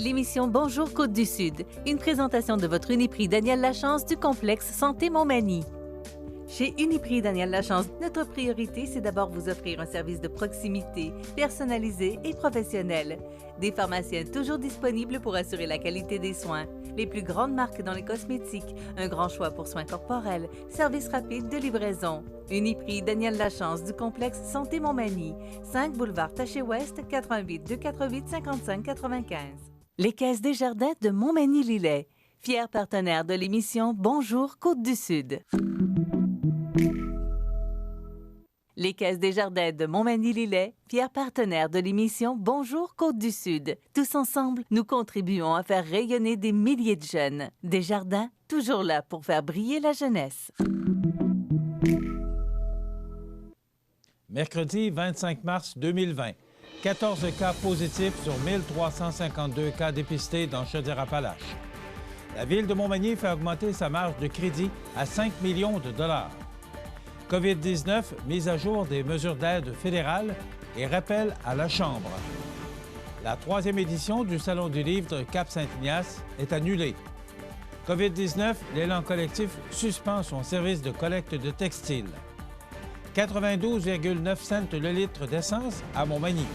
L'émission Bonjour Côte-du-Sud, une présentation de votre Uniprix Daniel Lachance du complexe Santé Montmagny. Chez Uniprix Daniel Lachance, notre priorité, c'est d'abord vous offrir un service de proximité, personnalisé et professionnel. Des pharmaciens toujours disponibles pour assurer la qualité des soins. Les plus grandes marques dans les cosmétiques, un grand choix pour soins corporels, service rapide de livraison. Uniprix Daniel Lachance du complexe Santé Montmagny, 5 boulevard Taché-Ouest, 88 248 55 95. Les Caisses Desjardins de Montmagny-Lillet, fiers partenaires de l'émission Bonjour Côte-du-Sud. Les Caisses Desjardins de Montmagny-Lillet, fiers partenaires de l'émission Bonjour Côte-du-Sud. Tous ensemble, nous contribuons à faire rayonner des milliers de jeunes. Desjardins, toujours là pour faire briller la jeunesse. Mercredi 25 mars 2020. 14 cas positifs sur 1352 cas dépistés dans Chaudière-Appalaches. La Ville de Montmagny fait augmenter sa marge de crédit à 5 millions de dollars. COVID-19, mise à jour des mesures d'aide fédérales et rappel à la Chambre. La 3e édition du Salon du livre de Cap-Saint-Ignace est annulée. COVID-19, l'élan collectif suspend son service de collecte de textiles. 92,9 cents le litre d'essence à Montmagny.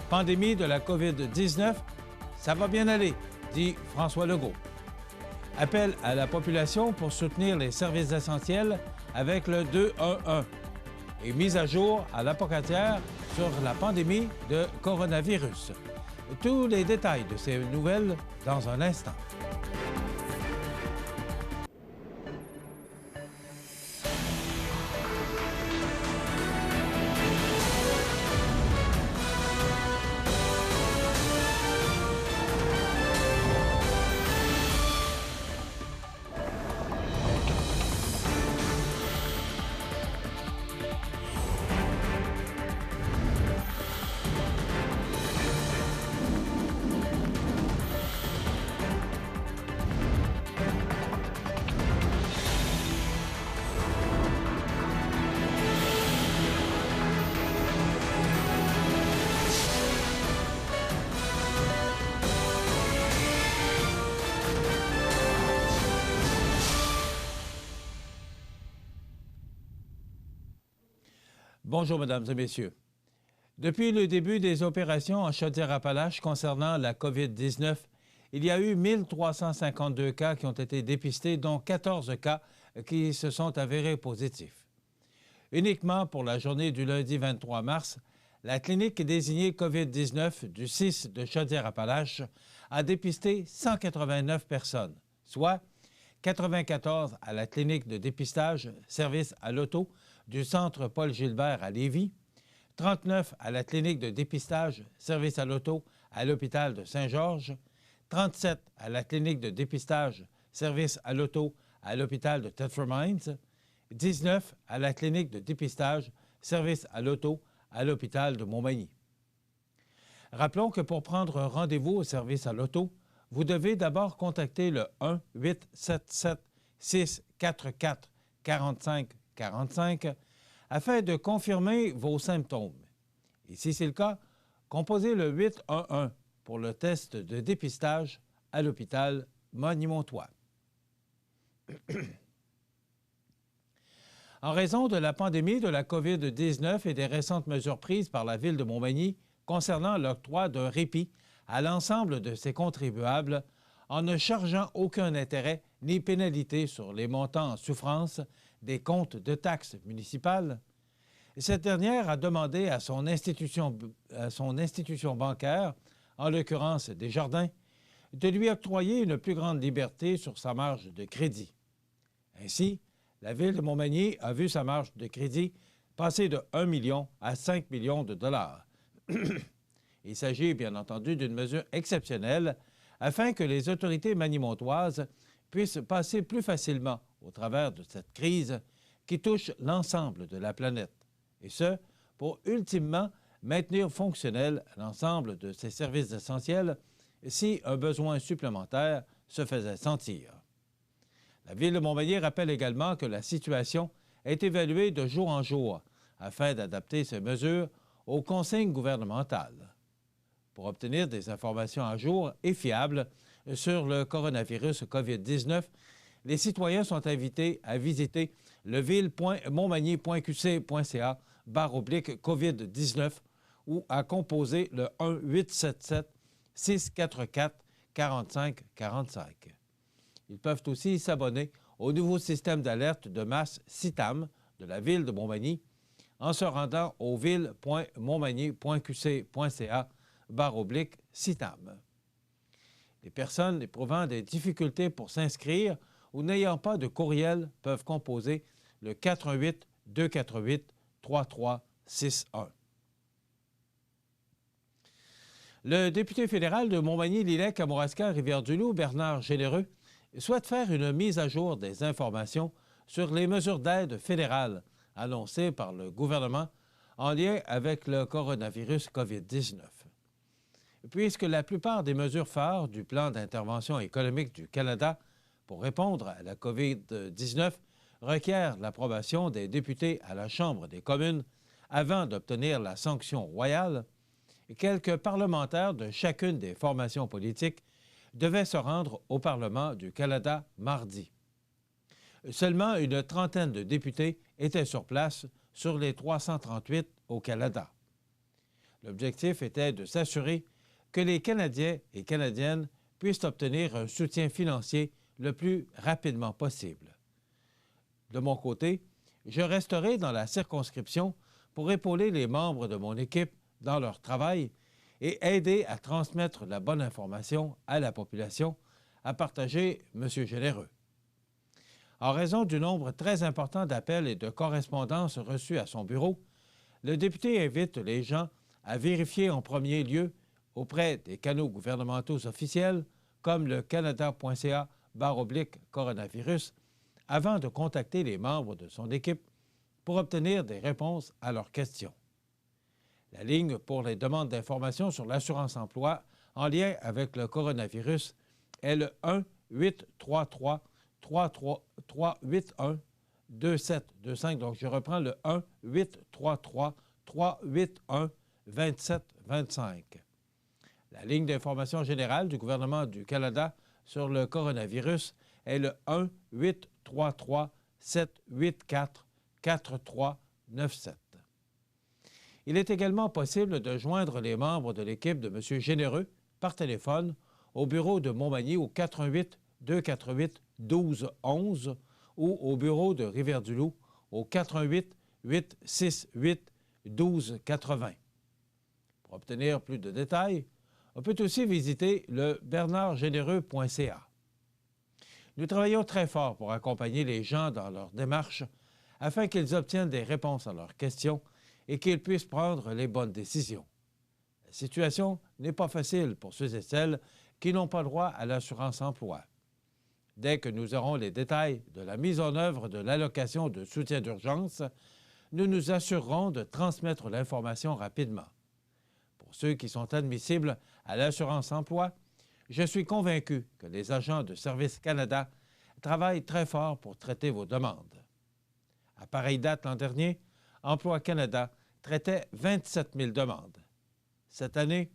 Pandémie de la COVID-19, ça va bien aller, dit François Legault. Appel à la population pour soutenir les services essentiels avec le 211 et mise à jour à l'apocatière sur la pandémie de coronavirus. Tous les détails de ces nouvelles dans un instant. Bonjour, Mesdames et Messieurs. Depuis le début des opérations en Chaudière-Appalaches concernant la COVID-19, il y a eu 1352 cas qui ont été dépistés, dont 14 cas qui se sont avérés positifs. Uniquement pour la journée du lundi 23 mars, la clinique désignée COVID-19 du 6 de Chaudière-Appalaches a dépisté 189 personnes, soit 94 à la clinique de dépistage service à l'auto du Centre Paul-Gilbert à Lévis, 39 à la clinique de dépistage service à l'auto à l'hôpital de Saint-Georges, 37 à la clinique de dépistage service à l'auto à l'hôpital de Thetford Mines, 19 à la clinique de dépistage service à l'auto à l'hôpital de Montmagny. Rappelons que pour prendre un rendez-vous au service à l'auto, vous devez d'abord contacter le 1-877-644-4545 afin de confirmer vos symptômes. Et si c'est le cas, composez le 811 pour le test de dépistage à l'hôpital Montmagny-Montois. En raison de la pandémie de la COVID-19 et des récentes mesures prises par la Ville de Montmagny concernant l'octroi d'un répit à l'ensemble de ses contribuables en ne chargeant aucun intérêt ni pénalité sur les montants en souffrance des comptes de taxes municipales, cette dernière a demandé à son institution bancaire, en l'occurrence Desjardins, de lui octroyer une plus grande liberté sur sa marge de crédit. Ainsi, la Ville de Montmagny a vu sa marge de crédit passer de 1 million à 5 millions de dollars. Il s'agit bien entendu d'une mesure exceptionnelle afin que les autorités magny-montoises puissent passer plus facilement au travers de cette crise qui touche l'ensemble de la planète, et ce, pour ultimement maintenir fonctionnel l'ensemble de ces services essentiels si un besoin supplémentaire se faisait sentir. La Ville de Montmagny rappelle également que la situation est évaluée de jour en jour afin d'adapter ces mesures aux consignes gouvernementales. Pour obtenir des informations à jour et fiables sur le coronavirus COVID-19, les citoyens sont invités à visiter leville.montmagny.qc.ca/COVID-19 ou à composer le 1-877-644-4545. Ils peuvent aussi s'abonner au nouveau système d'alerte de masse CITAM de la Ville de Montmagny en se rendant au ville.montmagny.qc.ca/CITAM. Les personnes éprouvant des difficultés pour s'inscrire ou n'ayant pas de courriel peuvent composer le 418-248-3361. Le député fédéral de Montmagny-Lillet-Kamouraska-Rivière-du-Loup, Bernard Généreux, souhaite faire une mise à jour des informations sur les mesures d'aide fédérales annoncées par le gouvernement en lien avec le coronavirus COVID-19. Puisque la plupart des mesures phares du plan d'intervention économique du Canada pour répondre à la COVID-19 requièrent l'approbation des députés à la Chambre des communes avant d'obtenir la sanction royale, quelques parlementaires de chacune des formations politiques devaient se rendre au Parlement du Canada mardi. Seulement une trentaine de députés étaient sur place sur les 338 au Canada. L'objectif était de s'assurer que les Canadiens et Canadiennes puissent obtenir un soutien financier le plus rapidement possible. De mon côté, je resterai dans la circonscription pour épauler les membres de mon équipe dans leur travail et aider à transmettre la bonne information à la population, a partagé M. Généreux. En raison du nombre très important d'appels et de correspondances reçues à son bureau, le député invite les gens à vérifier en premier lieu auprès des canaux gouvernementaux officiels comme le canada.ca/coronavirus avant de contacter les membres de son équipe pour obtenir des réponses à leurs questions. La ligne pour les demandes d'informations sur l'assurance-emploi en lien avec le coronavirus est le 1-833-381-2725. Donc, je reprends le 1-833-381-2725. La ligne d'information générale du gouvernement du Canada sur le coronavirus est le 1-833-784-4397. Il est également possible de joindre les membres de l'équipe de M. Généreux par téléphone au bureau de Montmagny au 418-248-1211 ou au bureau de Rivière-du-Loup au 418-868-1280. Pour obtenir plus de détails, on peut aussi visiter le bernardgénéreux.ca. Nous travaillons très fort pour accompagner les gens dans leur démarche afin qu'ils obtiennent des réponses à leurs questions et qu'ils puissent prendre les bonnes décisions. La situation n'est pas facile pour ceux et celles qui n'ont pas droit à l'assurance-emploi. Dès que nous aurons les détails de la mise en œuvre de l'allocation de soutien d'urgence, nous nous assurerons de transmettre l'information rapidement. Pour ceux qui sont admissibles à l'assurance-emploi, je suis convaincu que les agents de Service Canada travaillent très fort pour traiter vos demandes. À pareille date l'an dernier, Emploi Canada traitait 27 000 demandes. Cette année,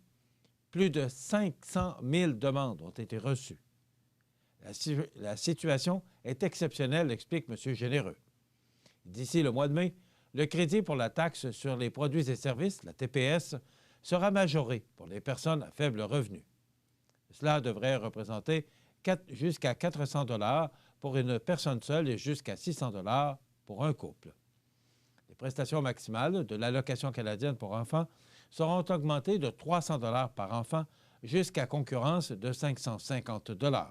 plus de 500 000 demandes ont été reçues. La situation est exceptionnelle, explique M. Généreux. D'ici le mois de mai, le crédit pour la taxe sur les produits et services, la TPS, sera majoré pour les personnes à faible revenu. Cela devrait représenter jusqu'à 400 $ pour une personne seule et jusqu'à 600 $ pour un couple. Les prestations maximales de l'allocation canadienne pour enfants seront augmentées de 300 $ par enfant jusqu'à concurrence de 550 $.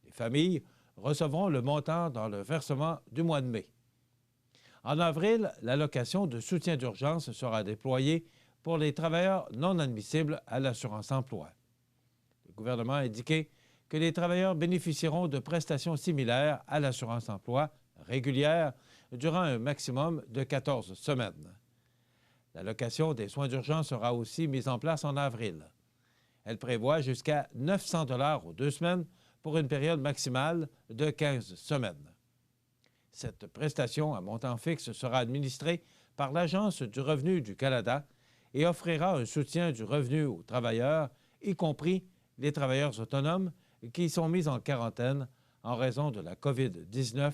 Les familles recevront le montant dans le versement du mois de mai. En avril, l'allocation de soutien d'urgence sera déployée pour les travailleurs non admissibles à l'assurance-emploi. Le gouvernement a indiqué que les travailleurs bénéficieront de prestations similaires à l'assurance-emploi régulière durant un maximum de 14 semaines. L'allocation des soins d'urgence sera aussi mise en place en avril. Elle prévoit jusqu'à 900 $ aux 2 semaines pour une période maximale de 15 semaines. Cette prestation à montant fixe sera administrée par l'Agence du revenu du Canada et offrira un soutien du revenu aux travailleurs, y compris les travailleurs autonomes qui sont mis en quarantaine en raison de la COVID-19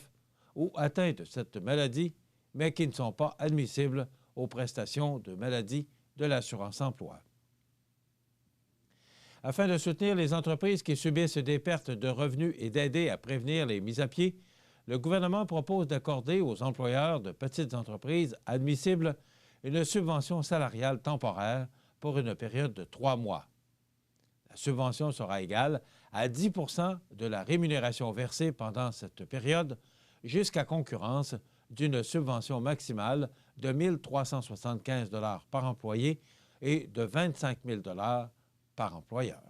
ou atteints de cette maladie, mais qui ne sont pas admissibles aux prestations de maladie de l'assurance-emploi. Afin de soutenir les entreprises qui subissent des pertes de revenus et d'aider à prévenir les mises à pied, le gouvernement propose d'accorder aux employeurs de petites entreprises admissibles une subvention salariale temporaire pour une période de 3 mois. La subvention sera égale à 10 % de la rémunération versée pendant cette période, jusqu'à concurrence d'une subvention maximale de 1 375 $ par employé et de 25 000 $ par employeur.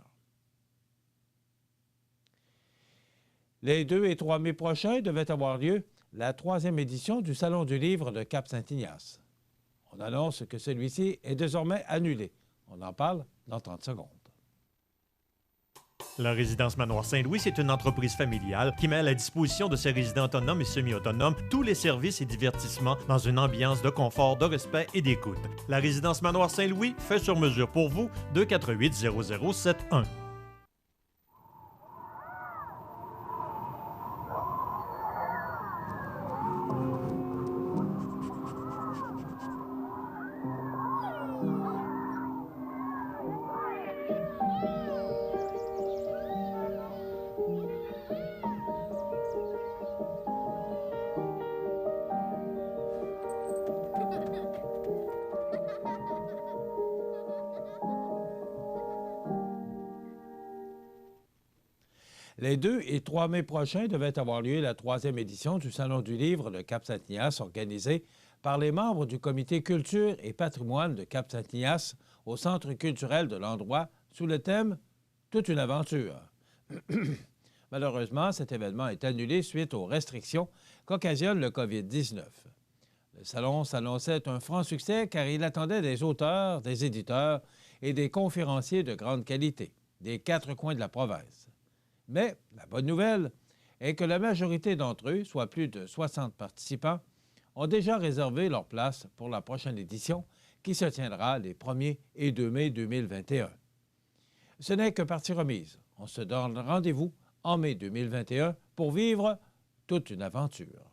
Les 2 et 3 mai prochains devait avoir lieu la 3e édition du Salon du livre de Cap-Saint-Ignace. On annonce que celui-ci est désormais annulé. On en parle dans 30 secondes. La résidence Manoir Saint-Louis, c'est une entreprise familiale qui met à la disposition de ses résidents autonomes et semi-autonomes tous les services et divertissements dans une ambiance de confort, de respect et d'écoute. La résidence Manoir Saint-Louis fait sur mesure pour vous, 248-0071. Les 2 et 3 mai prochains devait avoir lieu la 3e édition du Salon du livre de Cap-Saint-Ignace, organisé par les membres du Comité Culture et Patrimoine de Cap-Saint-Ignace au Centre culturel de l'endroit sous le thème « Toute une aventure ». Malheureusement, cet événement est annulé suite aux restrictions qu'occasionne le COVID-19. Le salon s'annonçait un franc succès car il attendait des auteurs, des éditeurs et des conférenciers de grande qualité, des 4 coins de la province. Mais la bonne nouvelle est que la majorité d'entre eux, soit plus de 60 participants, ont déjà réservé leur place pour la prochaine édition qui se tiendra les 1er et 2 mai 2021. Ce n'est que partie remise. On se donne rendez-vous en mai 2021 pour vivre toute une aventure.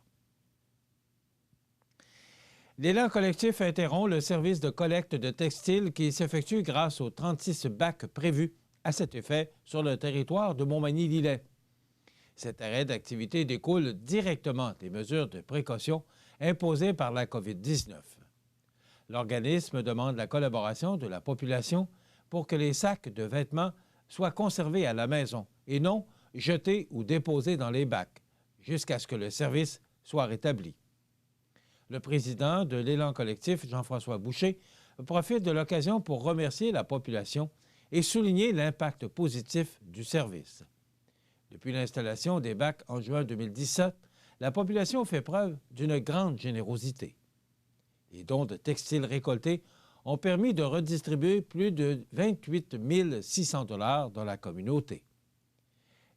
L'élan collectif interrompt le service de collecte de textiles qui s'effectue grâce aux 36 bacs prévus à cet effet sur le territoire de Montmagny-Lillet. Cet arrêt d'activité découle directement des mesures de précaution imposées par la COVID-19. L'organisme demande la collaboration de la population pour que les sacs de vêtements soient conservés à la maison et non jetés ou déposés dans les bacs, jusqu'à ce que le service soit rétabli. Le président de l'Élan collectif, Jean-François Boucher, profite de l'occasion pour remercier la population et souligner l'impact positif du service. Depuis l'installation des bacs en juin 2017, la population fait preuve d'une grande générosité. Les dons de textiles récoltés ont permis de redistribuer plus de 28 600 $ dans la communauté.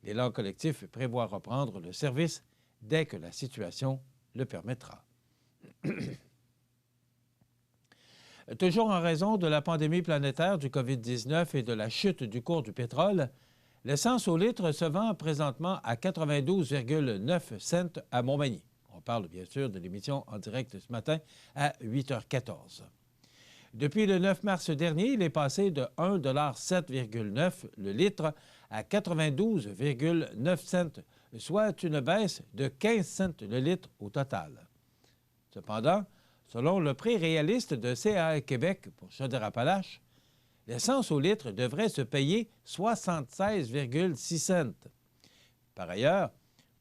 L'élan collectif prévoit reprendre le service dès que la situation le permettra. Toujours en raison de la pandémie planétaire du COVID-19 et de la chute du cours du pétrole, l'essence au litre se vend présentement à 92,9 cents à Montmagny. On parle bien sûr de l'émission en direct ce matin à 8h14. Depuis le 9 mars dernier, il est passé de 1,7,9 $ le litre à 92,9 cents, soit une baisse de 15 cents le litre au total. Cependant, selon le prix réaliste de CAE Québec pour Chaudière-Appalaches, l'essence au litre devrait se payer 76,6 cents. Par ailleurs,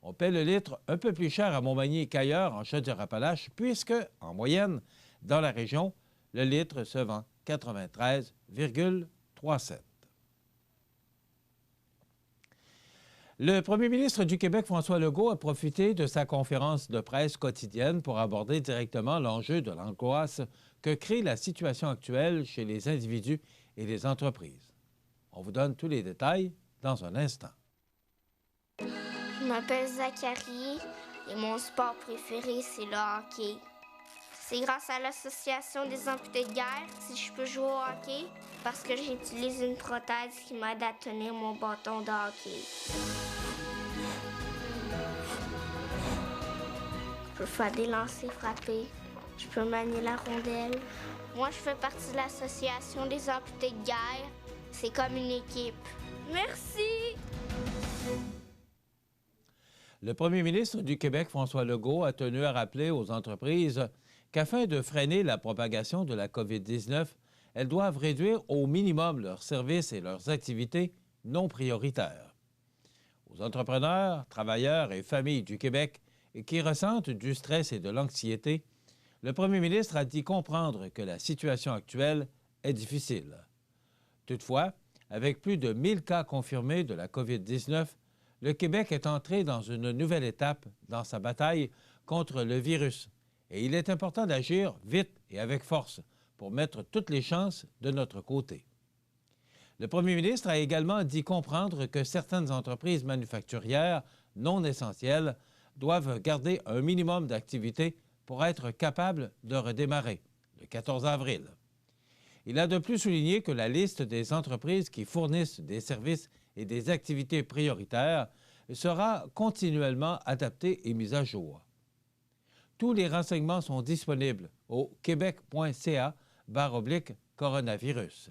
on paie le litre un peu plus cher à Montmagny qu'ailleurs en Chaudière-Appalaches, puisque, en moyenne, dans la région, le litre se vend 93,3 cents. Le premier ministre du Québec, François Legault, a profité de sa conférence de presse quotidienne pour aborder directement l'enjeu de l'angoisse que crée la situation actuelle chez les individus et les entreprises. On vous donne tous les détails dans un instant. Je m'appelle Zachary et mon sport préféré, c'est le hockey. C'est grâce à l'Association des amputés de guerre si je peux jouer au hockey, parce que j'utilise une prothèse qui m'aide à tenir mon bâton de hockey. Je peux faire des lancers frappés, je peux manier la rondelle. Moi, je fais partie de l'Association des amputés de guerre. C'est comme une équipe. Merci! Le premier ministre du Québec, François Legault, a tenu à rappeler aux entreprises qu'afin de freiner la propagation de la COVID-19, elles doivent réduire au minimum leurs services et leurs activités non prioritaires. Aux entrepreneurs, travailleurs et familles du Québec qui ressentent du stress et de l'anxiété, le premier ministre a dit comprendre que la situation actuelle est difficile. Toutefois, avec plus de 1000 cas confirmés de la COVID-19, le Québec est entré dans une nouvelle étape dans sa bataille contre le virus. Et il est important d'agir vite et avec force pour mettre toutes les chances de notre côté. Le premier ministre a également dit comprendre que certaines entreprises manufacturières non essentielles doivent garder un minimum d'activité pour être capables de redémarrer le 14 avril. Il a de plus souligné que la liste des entreprises qui fournissent des services et des activités prioritaires sera continuellement adaptée et mise à jour. Tous les renseignements sont disponibles au québec.ca/coronavirus.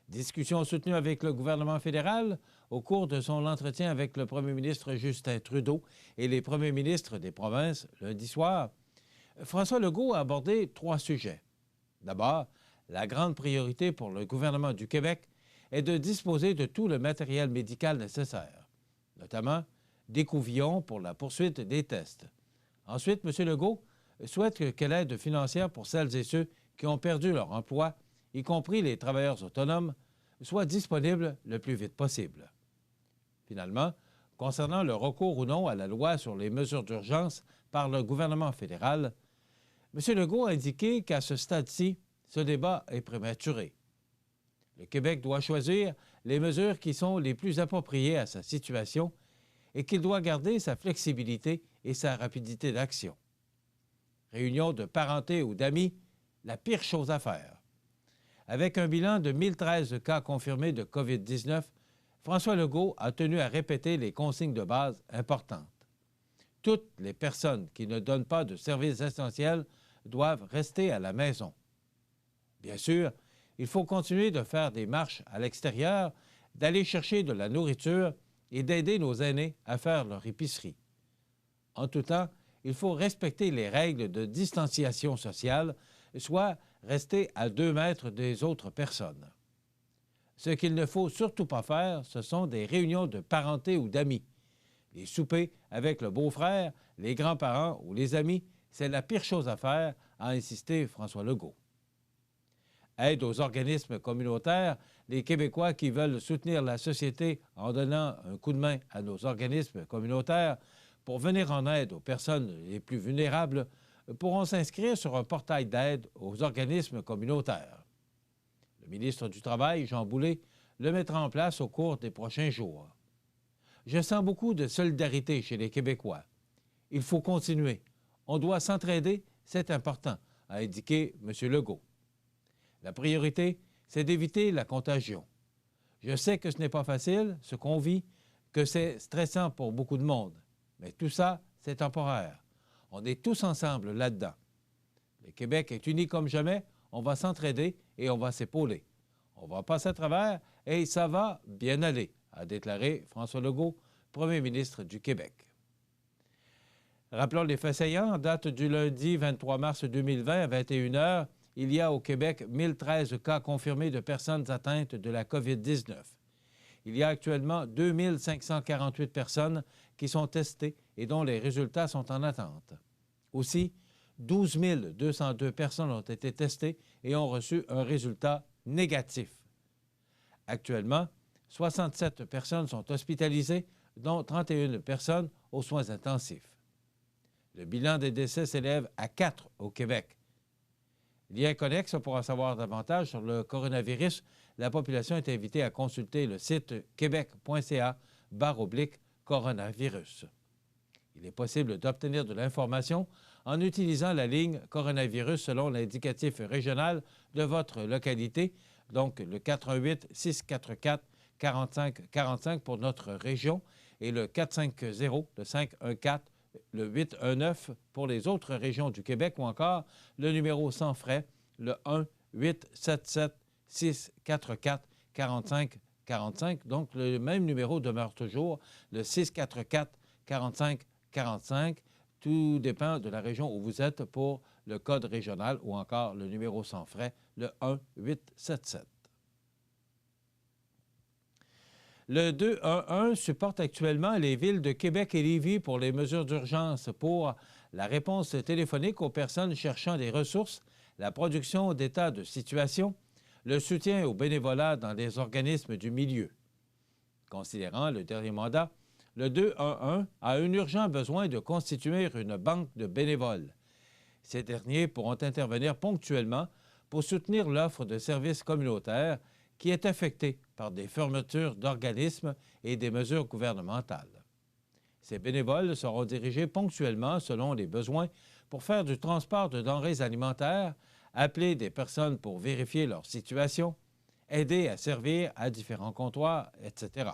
Discussion soutenue avec le gouvernement fédéral au cours de son entretien avec le premier ministre Justin Trudeau et les premiers ministres des provinces lundi soir. François Legault a abordé 3 sujets. D'abord, la grande priorité pour le gouvernement du Québec est de disposer de tout le matériel médical nécessaire, notamment des couvillons pour la poursuite des tests. Ensuite, M. Legault souhaite que l'aide financière pour celles et ceux qui ont perdu leur emploi, y compris les travailleurs autonomes, soit disponible le plus vite possible. Finalement, concernant le recours ou non à la loi sur les mesures d'urgence par le gouvernement fédéral, M. Legault a indiqué qu'à ce stade-ci, ce débat est prématuré. Le Québec doit choisir les mesures qui sont les plus appropriées à sa situation et qu'il doit garder sa flexibilité et sa rapidité d'action. Réunion de parenté ou d'amis, la pire chose à faire. Avec un bilan de 1013 cas confirmés de COVID-19, François Legault a tenu à répéter les consignes de base importantes. Toutes les personnes qui ne donnent pas de services essentiels doivent rester à la maison. Bien sûr, il faut continuer de faire des marches à l'extérieur, d'aller chercher de la nourriture et d'aider nos aînés à faire leur épicerie. En tout temps, il faut respecter les règles de distanciation sociale, soit rester à 2 mètres des autres personnes. Ce qu'il ne faut surtout pas faire, ce sont des réunions de parenté ou d'amis. Les soupers avec le beau-frère, les grands-parents ou les amis, c'est la pire chose à faire, a insisté François Legault. Aide aux organismes communautaires, les Québécois qui veulent soutenir la société en donnant un coup de main à nos organismes communautaires pour venir en aide aux personnes les plus vulnérables pourront s'inscrire sur un portail d'aide aux organismes communautaires. Le ministre du Travail, Jean Boulet, le mettra en place au cours des prochains jours. Je sens beaucoup de solidarité chez les Québécois. Il faut continuer. On doit s'entraider, c'est important, a indiqué M. Legault. La priorité, c'est d'éviter la contagion. Je sais que ce n'est pas facile, ce qu'on vit, que c'est stressant pour beaucoup de monde. Mais tout ça, c'est temporaire. On est tous ensemble là-dedans. Le Québec est uni comme jamais, on va s'entraider et on va s'épauler. On va passer à travers et ça va bien aller, a déclaré François Legault, premier ministre du Québec. Rappelons les faits saillants. En date du lundi 23 mars 2020 à 21 h, il y a au Québec 1013 cas confirmés de personnes atteintes de la COVID-19. Il y a actuellement 2548 personnes qui sont testées et dont les résultats sont en attente. Aussi, 12 202 personnes ont été testées et ont reçu un résultat négatif. Actuellement, 67 personnes sont hospitalisées, dont 31 personnes aux soins intensifs. Le bilan des décès s'élève à 4 au Québec. Lien connexe pour en savoir davantage sur le coronavirus, la population est invitée à consulter le site québec.ca/coronavirus. Il est possible d'obtenir de l'information en utilisant la ligne coronavirus selon l'indicatif régional de votre localité, donc le 418-644-4545 pour notre région et le 450-514, le 819 pour les autres régions du Québec ou encore le numéro sans frais, le 1-877-644-4545. Donc, le même numéro demeure toujours, le 644-4545. Tout dépend de la région où vous êtes pour le code régional ou encore le numéro sans frais, le 1-877. Le 211 supporte actuellement les villes de Québec et Lévis pour les mesures d'urgence pour la réponse téléphonique aux personnes cherchant des ressources, la production d'états de situation, le soutien au bénévolat dans les organismes du milieu. Considérant le dernier mandat, le 211 a un urgent besoin de constituer une banque de bénévoles. Ces derniers pourront intervenir ponctuellement pour soutenir l'offre de services communautaires qui est affectée par des fermetures d'organismes et des mesures gouvernementales. Ces bénévoles seront dirigés ponctuellement selon les besoins pour faire du transport de denrées alimentaires, appeler des personnes pour vérifier leur situation, aider à servir à différents comptoirs, etc.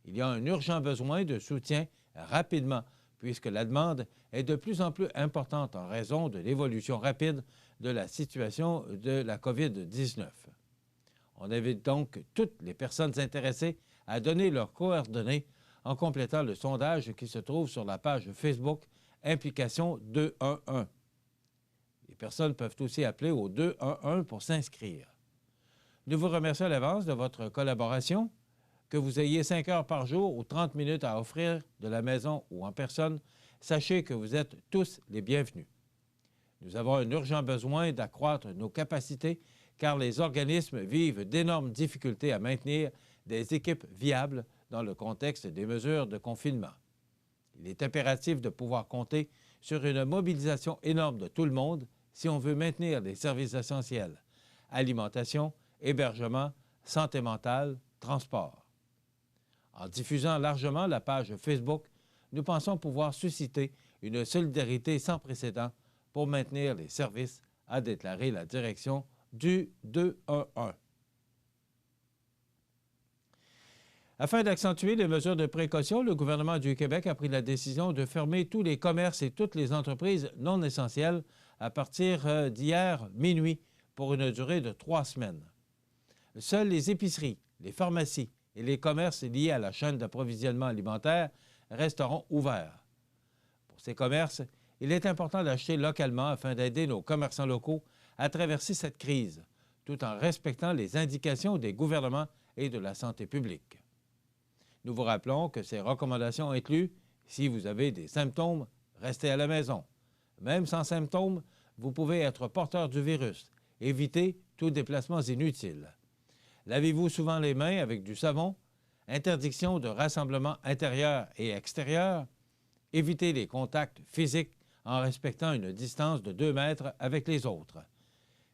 Il y a un urgent besoin de soutien rapidement, puisque la demande est de plus en plus importante en raison de l'évolution rapide de la situation de la COVID-19. On invite donc toutes les personnes intéressées à donner leurs coordonnées en complétant le sondage qui se trouve sur la page Facebook Implication 211. Les personnes peuvent aussi appeler au 211 pour s'inscrire. Nous vous remercions à l'avance de votre collaboration. Que vous ayez 5 heures par jour ou 30 minutes à offrir de la maison ou en personne, sachez que vous êtes tous les bienvenus. Nous avons un urgent besoin d'accroître nos capacités car les organismes vivent d'énormes difficultés à maintenir des équipes viables dans le contexte des mesures de confinement. Il est impératif de pouvoir compter sur une mobilisation énorme de tout le monde si on veut maintenir les services essentiels, alimentation, hébergement, santé mentale, transport. En diffusant largement la page Facebook, nous pensons pouvoir susciter une solidarité sans précédent pour maintenir les services, a déclaré la direction du 211. Afin d'accentuer les mesures de précaution, le gouvernement du Québec a pris la décision de fermer tous les commerces et toutes les entreprises non essentielles à partir d'hier minuit pour une durée de 3 semaines. Seules les épiceries, les pharmacies et les commerces liés à la chaîne d'approvisionnement alimentaire resteront ouverts. Pour ces commerces, il est important d'acheter localement afin d'aider nos commerçants locaux à traverser cette crise, tout en respectant les indications des gouvernements et de la santé publique. Nous vous rappelons que ces recommandations incluent, si vous avez des symptômes, restez à la maison. Même sans symptômes, vous pouvez être porteur du virus. Évitez tout déplacement inutile. Lavez-vous souvent les mains avec du savon. Interdiction de rassemblement intérieur et extérieur. Évitez les contacts physiques en respectant une distance de 2 mètres avec les autres.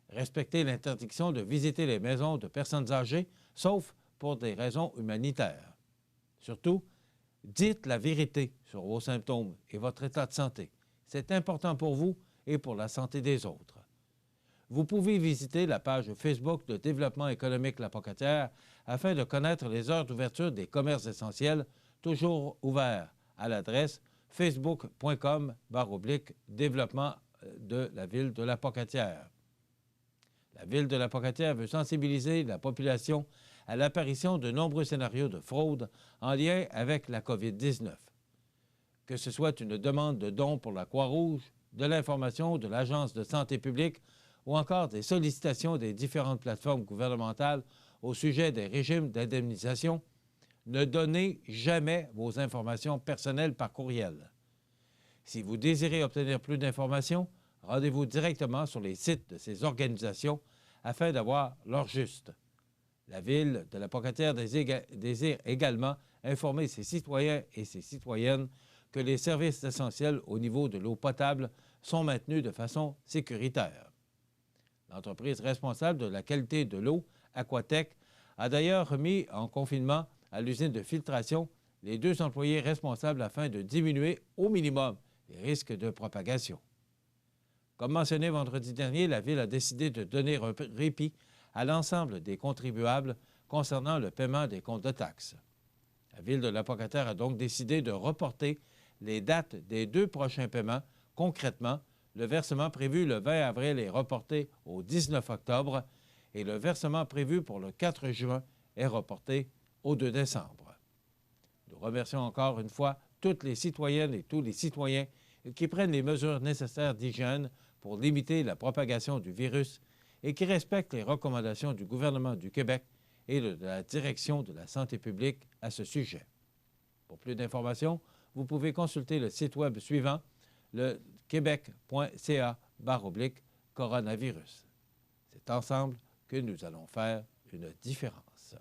Respectez l'interdiction de visiter les maisons de personnes âgées, sauf pour des raisons humanitaires. Surtout, dites la vérité sur vos symptômes et votre état de santé. C'est important pour vous et pour la santé des autres. Vous pouvez visiter la page Facebook de Développement économique La Pocatière afin de connaître les heures d'ouverture des commerces essentiels, toujours ouverts, à l'adresse facebook.com/développement de la ville de La Pocatière. La ville de La Pocatière veut sensibiliser la population à l'apparition de nombreux scénarios de fraude en lien avec la COVID-19. Que ce soit une demande de dons pour la Croix-Rouge, de l'information de l'Agence de santé publique ou encore des sollicitations des différentes plateformes gouvernementales au sujet des régimes d'indemnisation, ne donnez jamais vos informations personnelles par courriel. Si vous désirez obtenir plus d'informations, rendez-vous directement sur les sites de ces organisations afin d'avoir l'heure juste. La Ville de La Pocatière désire également informer ses citoyens et ses citoyennes que les services essentiels au niveau de l'eau potable sont maintenus de façon sécuritaire. L'entreprise responsable de la qualité de l'eau, Aquatech, a d'ailleurs remis en confinement à l'usine de filtration les 2 employés responsables afin de diminuer au minimum les risques de propagation. Comme mentionné vendredi dernier, la Ville a décidé de donner un répit à l'ensemble des contribuables concernant le paiement des comptes de taxes. La Ville de la Pocatière a donc décidé de reporter les dates des 2 prochains paiements. Concrètement, le versement prévu le 20 avril est reporté au 19 octobre et le versement prévu pour le 4 juin est reporté au 2 décembre. Nous remercions encore une fois toutes les citoyennes et tous les citoyens qui prennent les mesures nécessaires d'hygiène pour limiter la propagation du virus et qui respectent les recommandations du gouvernement du Québec et de la Direction de la santé publique à ce sujet. Pour plus d'informations, vous pouvez consulter le site web suivant, le québec.ca/coronavirus. C'est ensemble que nous allons faire une différence.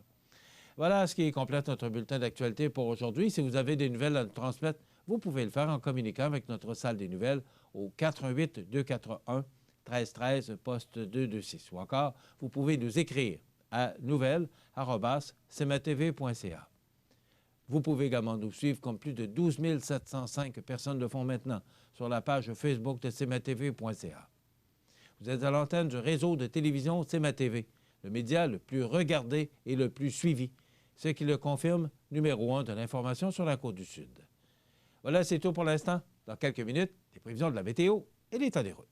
Voilà ce qui complète notre bulletin d'actualité pour aujourd'hui. Si vous avez des nouvelles à nous transmettre, vous pouvez le faire en communiquant avec notre salle des nouvelles au 418-241-1313, poste 226. Ou encore, vous pouvez nous écrire à nouvelles@cmatv.ca. Vous pouvez également nous suivre comme plus de 12 705 personnes le font maintenant sur la page Facebook de cmatv.ca. Vous êtes à l'antenne du réseau de télévision CMA-TV, le média le plus regardé et le plus suivi, ce qui le confirme, numéro 1 de l'information sur la Côte-du-Sud. Voilà, c'est tout pour l'instant. Dans quelques minutes, les prévisions de la météo et l'état des routes.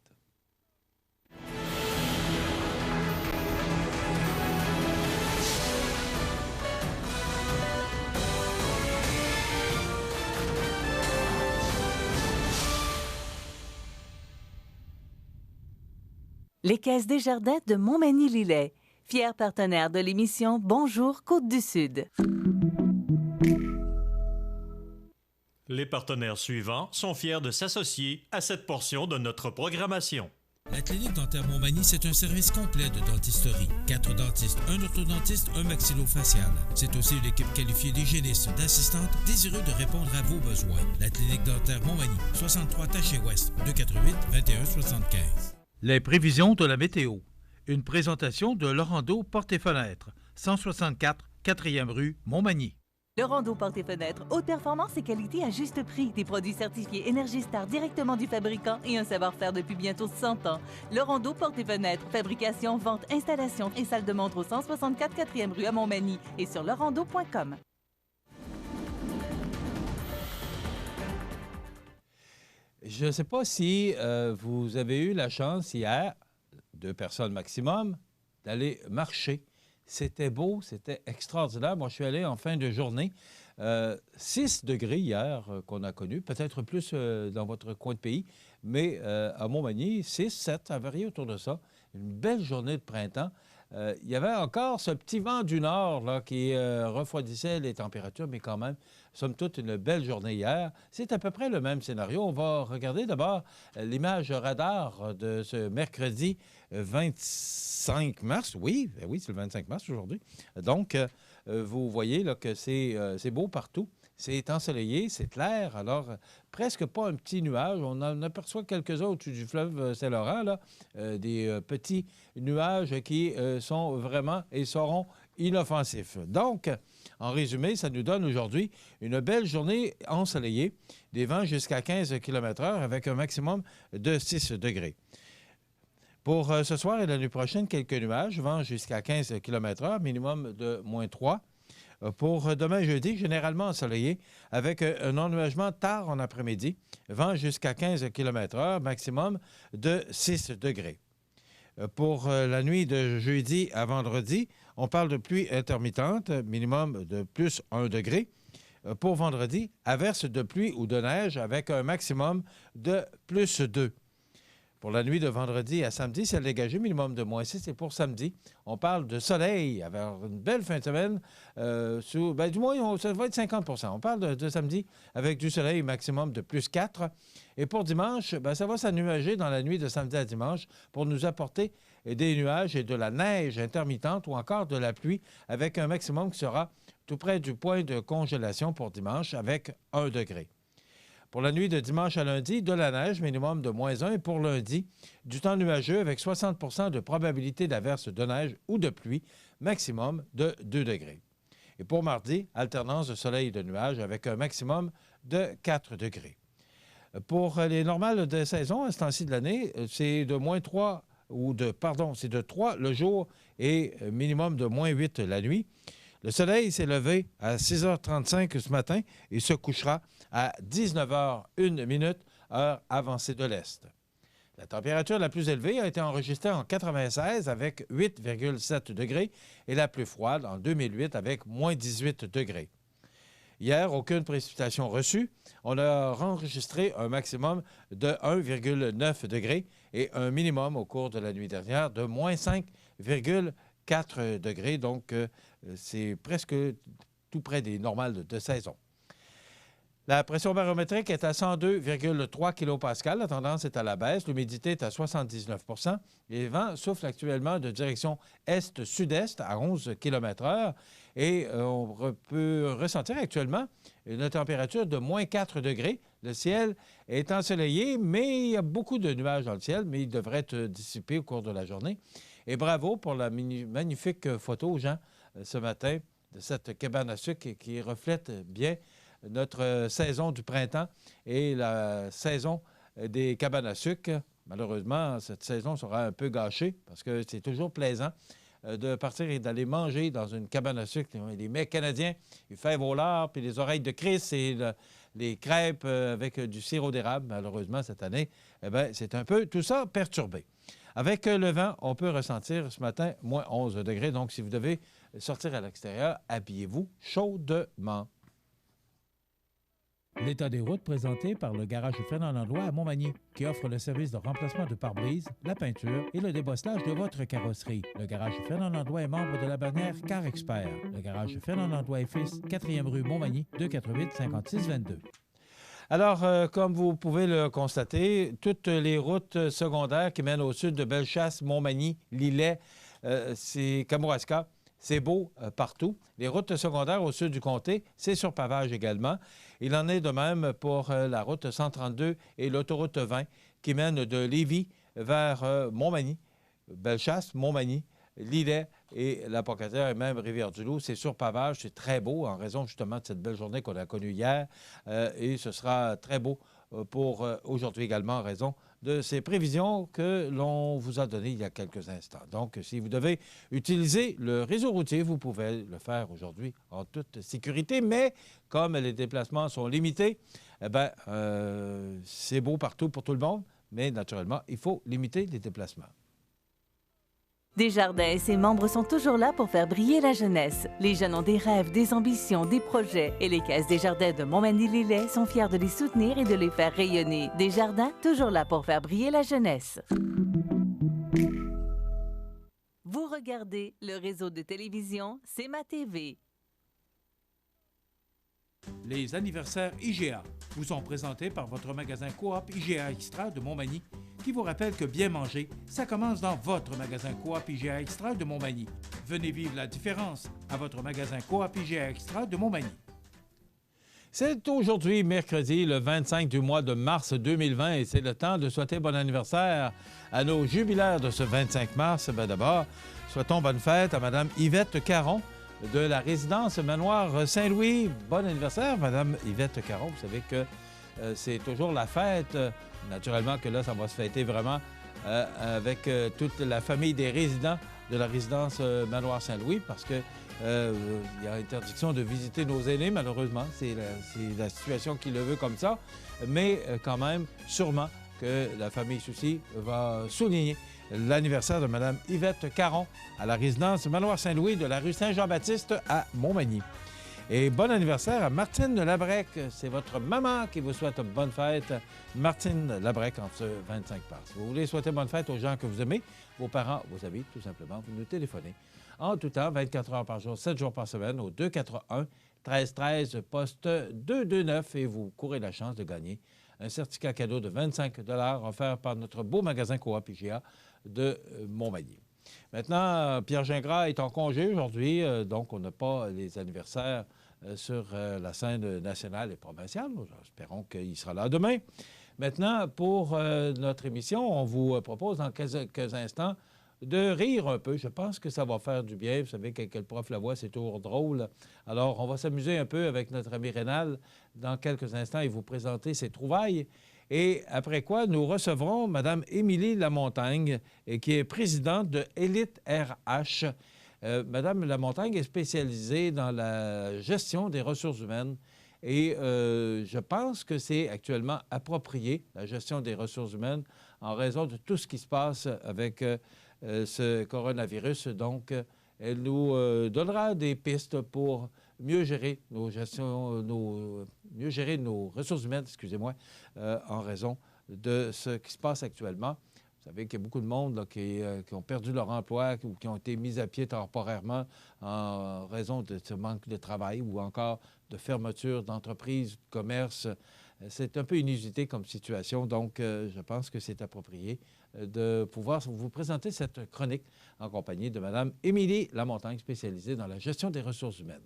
Les Caisses Desjardins de Montmagny-Lillet, fier partenaire de l'émission Bonjour Côte-du-Sud. Les partenaires suivants sont fiers de s'associer à cette portion de notre programmation. La clinique dentaire Montmagny, c'est un service complet de dentisterie. 4 dentistes, un orthodontiste, un maxillofacial. C'est aussi une équipe qualifiée d'hygiénistes, d'assistantes, désireux de répondre à vos besoins. La clinique dentaire Montmagny, 63 Taché-Ouest, 248-2175. Les prévisions de la météo. Une présentation de Laurando Portes et Fenêtres, 164 4e rue Montmagny. Laurando Portes et Fenêtres, haute performance et qualité à juste prix. Des produits certifiés Énergie Star directement du fabricant et un savoir-faire depuis bientôt 100 ans. Laurando Portes et Fenêtres, fabrication, vente, installation et salle de montre au 164 4e rue à Montmagny et sur laurando.com. Je ne sais pas si vous avez eu la chance hier, 2 personnes maximum, d'aller marcher. C'était beau, c'était extraordinaire. Moi, je suis allé en fin de journée. 6 degrés hier qu'on a connu, peut-être plus dans votre coin de pays, mais à Montmagny, 6, 7, ça varie autour de ça. Une belle journée de printemps. Il y avait encore ce petit vent du nord là, qui refroidissait les températures, mais quand même, somme toute, une belle journée hier. C'est à peu près le même scénario. On va regarder d'abord l'image radar de ce mercredi 25 mars. Oui, c'est le 25 mars aujourd'hui. Donc, vous voyez là, que c'est beau partout. C'est ensoleillé, c'est clair, alors presque pas un petit nuage. On en aperçoit quelques-uns au-dessus du fleuve Saint-Laurent, là, des petits nuages qui sont vraiment et seront inoffensifs. Donc, en résumé, ça nous donne aujourd'hui une belle journée ensoleillée, des vents jusqu'à 15 km/h avec un maximum de 6 degrés. Pour ce soir et la nuit prochaine, quelques nuages, vents jusqu'à 15 km/h, minimum de -3. Pour demain jeudi, généralement ensoleillé, avec un ennuagement tard en après-midi, vent jusqu'à 15 km/h, maximum de 6 degrés. Pour la nuit de jeudi à vendredi, on parle de pluie intermittente, minimum de plus 1 degré. Pour vendredi, averse de pluie ou de neige avec un maximum de plus 2. Pour la nuit de vendredi à samedi, c'est dégagé, minimum de -6. Et pour samedi, on parle de soleil, avec une belle fin de semaine. Du moins, ça va être 50 %. On parle de samedi avec du soleil, maximum de plus 4. Et pour dimanche, ça va s'ennuager dans la nuit de samedi à dimanche pour nous apporter des nuages et de la neige intermittente ou encore de la pluie avec un maximum qui sera tout près du point de congélation pour dimanche avec 1 degré. Pour la nuit de dimanche à lundi, de la neige, minimum de -1. Et pour lundi, du temps nuageux avec 60 % de probabilité d'averse de neige ou de pluie, maximum de 2 degrés. Et pour mardi, alternance de soleil et de nuages avec un maximum de 4 degrés. Pour les normales de saison, à ce temps-ci de l'année, c'est de moins 3 c'est de 3 le jour et minimum de moins 8 la nuit. Le soleil s'est levé à 6h35 ce matin et se couchera à 19h01, heure avancée de l'Est. La température la plus élevée a été enregistrée en 96 avec 8,7 degrés et la plus froide en 2008 avec moins 18 degrés. Hier, aucune précipitation reçue. On a enregistré un maximum de 1,9 degrés et un minimum au cours de la nuit dernière de moins 5,4 degrés. Donc, c'est presque tout près des normales de saison. La pression barométrique est à 102,3 kPa. La tendance est à la baisse. L'humidité est à 79 %. Les vents soufflent actuellement de direction est-sud-est à 11 km/h. Et on peut ressentir actuellement une température de moins 4 degrés. Le ciel est ensoleillé, mais il y a beaucoup de nuages dans le ciel, mais il devrait être dissipé au cours de la journée. Et bravo pour la magnifique photo, Jean, ce matin, de cette cabane à sucre qui reflète bien notre saison du printemps et la saison des cabanes à sucre. Malheureusement, cette saison sera un peu gâchée parce que c'est toujours plaisant de partir et d'aller manger dans une cabane à sucre. Les mets canadiens, les fèves au lard, puis les oreilles de Chris et les crêpes avec du sirop d'érable. Malheureusement, cette année, c'est un peu tout ça perturbé. Avec le vent, on peut ressentir ce matin moins 11 degrés. Donc, si vous devez sortir à l'extérieur, habillez-vous chaudement. L'état des routes présenté par le garage Fernand Landlois à Montmagny, qui offre le service de remplacement de pare-brise, la peinture et le débosselage de votre carrosserie. Le garage Fernand Landlois est membre de la bannière Car Expert. Le garage Fernand Landlois et Fils, 4e rue Montmagny, 248-5622. Alors, comme vous pouvez le constater, toutes les routes secondaires qui mènent au sud de Bellechasse, Montmagny, Lillet, c'est Kamouraska, c'est beau partout. Les routes secondaires au sud du comté, c'est sur pavage également. Il en est de même pour la route 132 et l'autoroute 20 qui mènent de Lévis vers Montmagny, Bellechasse, Montmagny, Lillet et la Pocatière et même Rivière-du-Loup. C'est sur pavage, c'est très beau en raison justement de cette belle journée qu'on a connue hier. Et ce sera très beau pour aujourd'hui également en raison de ces prévisions que l'on vous a données il y a quelques instants. Donc, si vous devez utiliser le réseau routier, vous pouvez le faire aujourd'hui en toute sécurité, mais comme les déplacements sont limités, c'est beau partout pour tout le monde, mais naturellement, il faut limiter les déplacements. Desjardins et ses membres sont toujours là pour faire briller la jeunesse. Les jeunes ont des rêves, des ambitions, des projets et les caisses Desjardins de Montmagny-Lillet sont fiers de les soutenir et de les faire rayonner. Desjardins, toujours là pour faire briller la jeunesse. Vous regardez le réseau de télévision C'est ma TV. Les anniversaires IGA vous sont présentés par votre magasin Coop IGA Extra de Montmagny, qui vous rappelle que bien manger, ça commence dans votre magasin Coop IGA Extra de Montmagny. Venez vivre la différence à votre magasin Coop IGA Extra de Montmagny. C'est aujourd'hui, mercredi, le 25 du mois de mars 2020, et c'est le temps de souhaiter bon anniversaire à nos jubilaires de ce 25 mars. D'abord, souhaitons bonne fête à Mme Yvette Caron de la résidence Manoir Saint-Louis. Bon anniversaire, Mme Yvette Caron. Vous savez que c'est toujours la fête. Naturellement que là, ça va se fêter vraiment avec toute la famille des résidents de la résidence Manoir Saint-Louis parce que il y a interdiction de visiter nos aînés, malheureusement. C'est la situation qui le veut comme ça. Mais quand même, sûrement que la famille Soucy va souligner l'anniversaire de Mme Yvette Caron à la résidence Manoir Saint-Louis de la rue Saint-Jean-Baptiste à Montmagny. Et bon anniversaire à Martine Labrec. C'est votre maman qui vous souhaite bonne fête. Martine Labrec en ce 25 mars. Vous voulez souhaiter bonne fête aux gens que vous aimez, vos parents, vos amis, tout simplement, vous nous téléphonez en tout temps, 24 heures par jour, 7 jours par semaine, au 241-1313, poste 229, et vous courez la chance de gagner un certificat cadeau de 25 $ offert par notre beau magasin Coop IGA de Montmagny. Maintenant, Pierre Gingras est en congé aujourd'hui, donc on n'a pas les anniversaires sur la scène nationale et provinciale. Nous espérons qu'il sera là demain. Maintenant, pour notre émission, on vous propose dans quelques instants de rire un peu. Je pense que ça va faire du bien. Vous savez, quand le prof la voix, c'est toujours drôle. Alors, on va s'amuser un peu avec notre ami Rénal dans quelques instants et vous présenter ses trouvailles. Et après quoi, nous recevrons Mme Émilie Lamontagne, qui est présidente de Élite RH. Mme Lamontagne est spécialisée dans la gestion des ressources humaines et je pense que c'est actuellement approprié, la gestion des ressources humaines, en raison de tout ce qui se passe avec ce coronavirus. Donc, elle nous donnera des pistes pour mieux gérer mieux gérer nos ressources humaines, excusez-moi, en raison de ce qui se passe actuellement. Vous savez qu'il y a beaucoup de monde là, qui ont perdu leur emploi ou qui ont été mis à pied temporairement en raison de ce manque de travail ou encore de fermeture d'entreprises, de commerces. C'est un peu inusité comme situation, donc je pense que c'est approprié de pouvoir vous présenter cette chronique en compagnie de Mme Émilie Lamontagne, spécialisée dans la gestion des ressources humaines.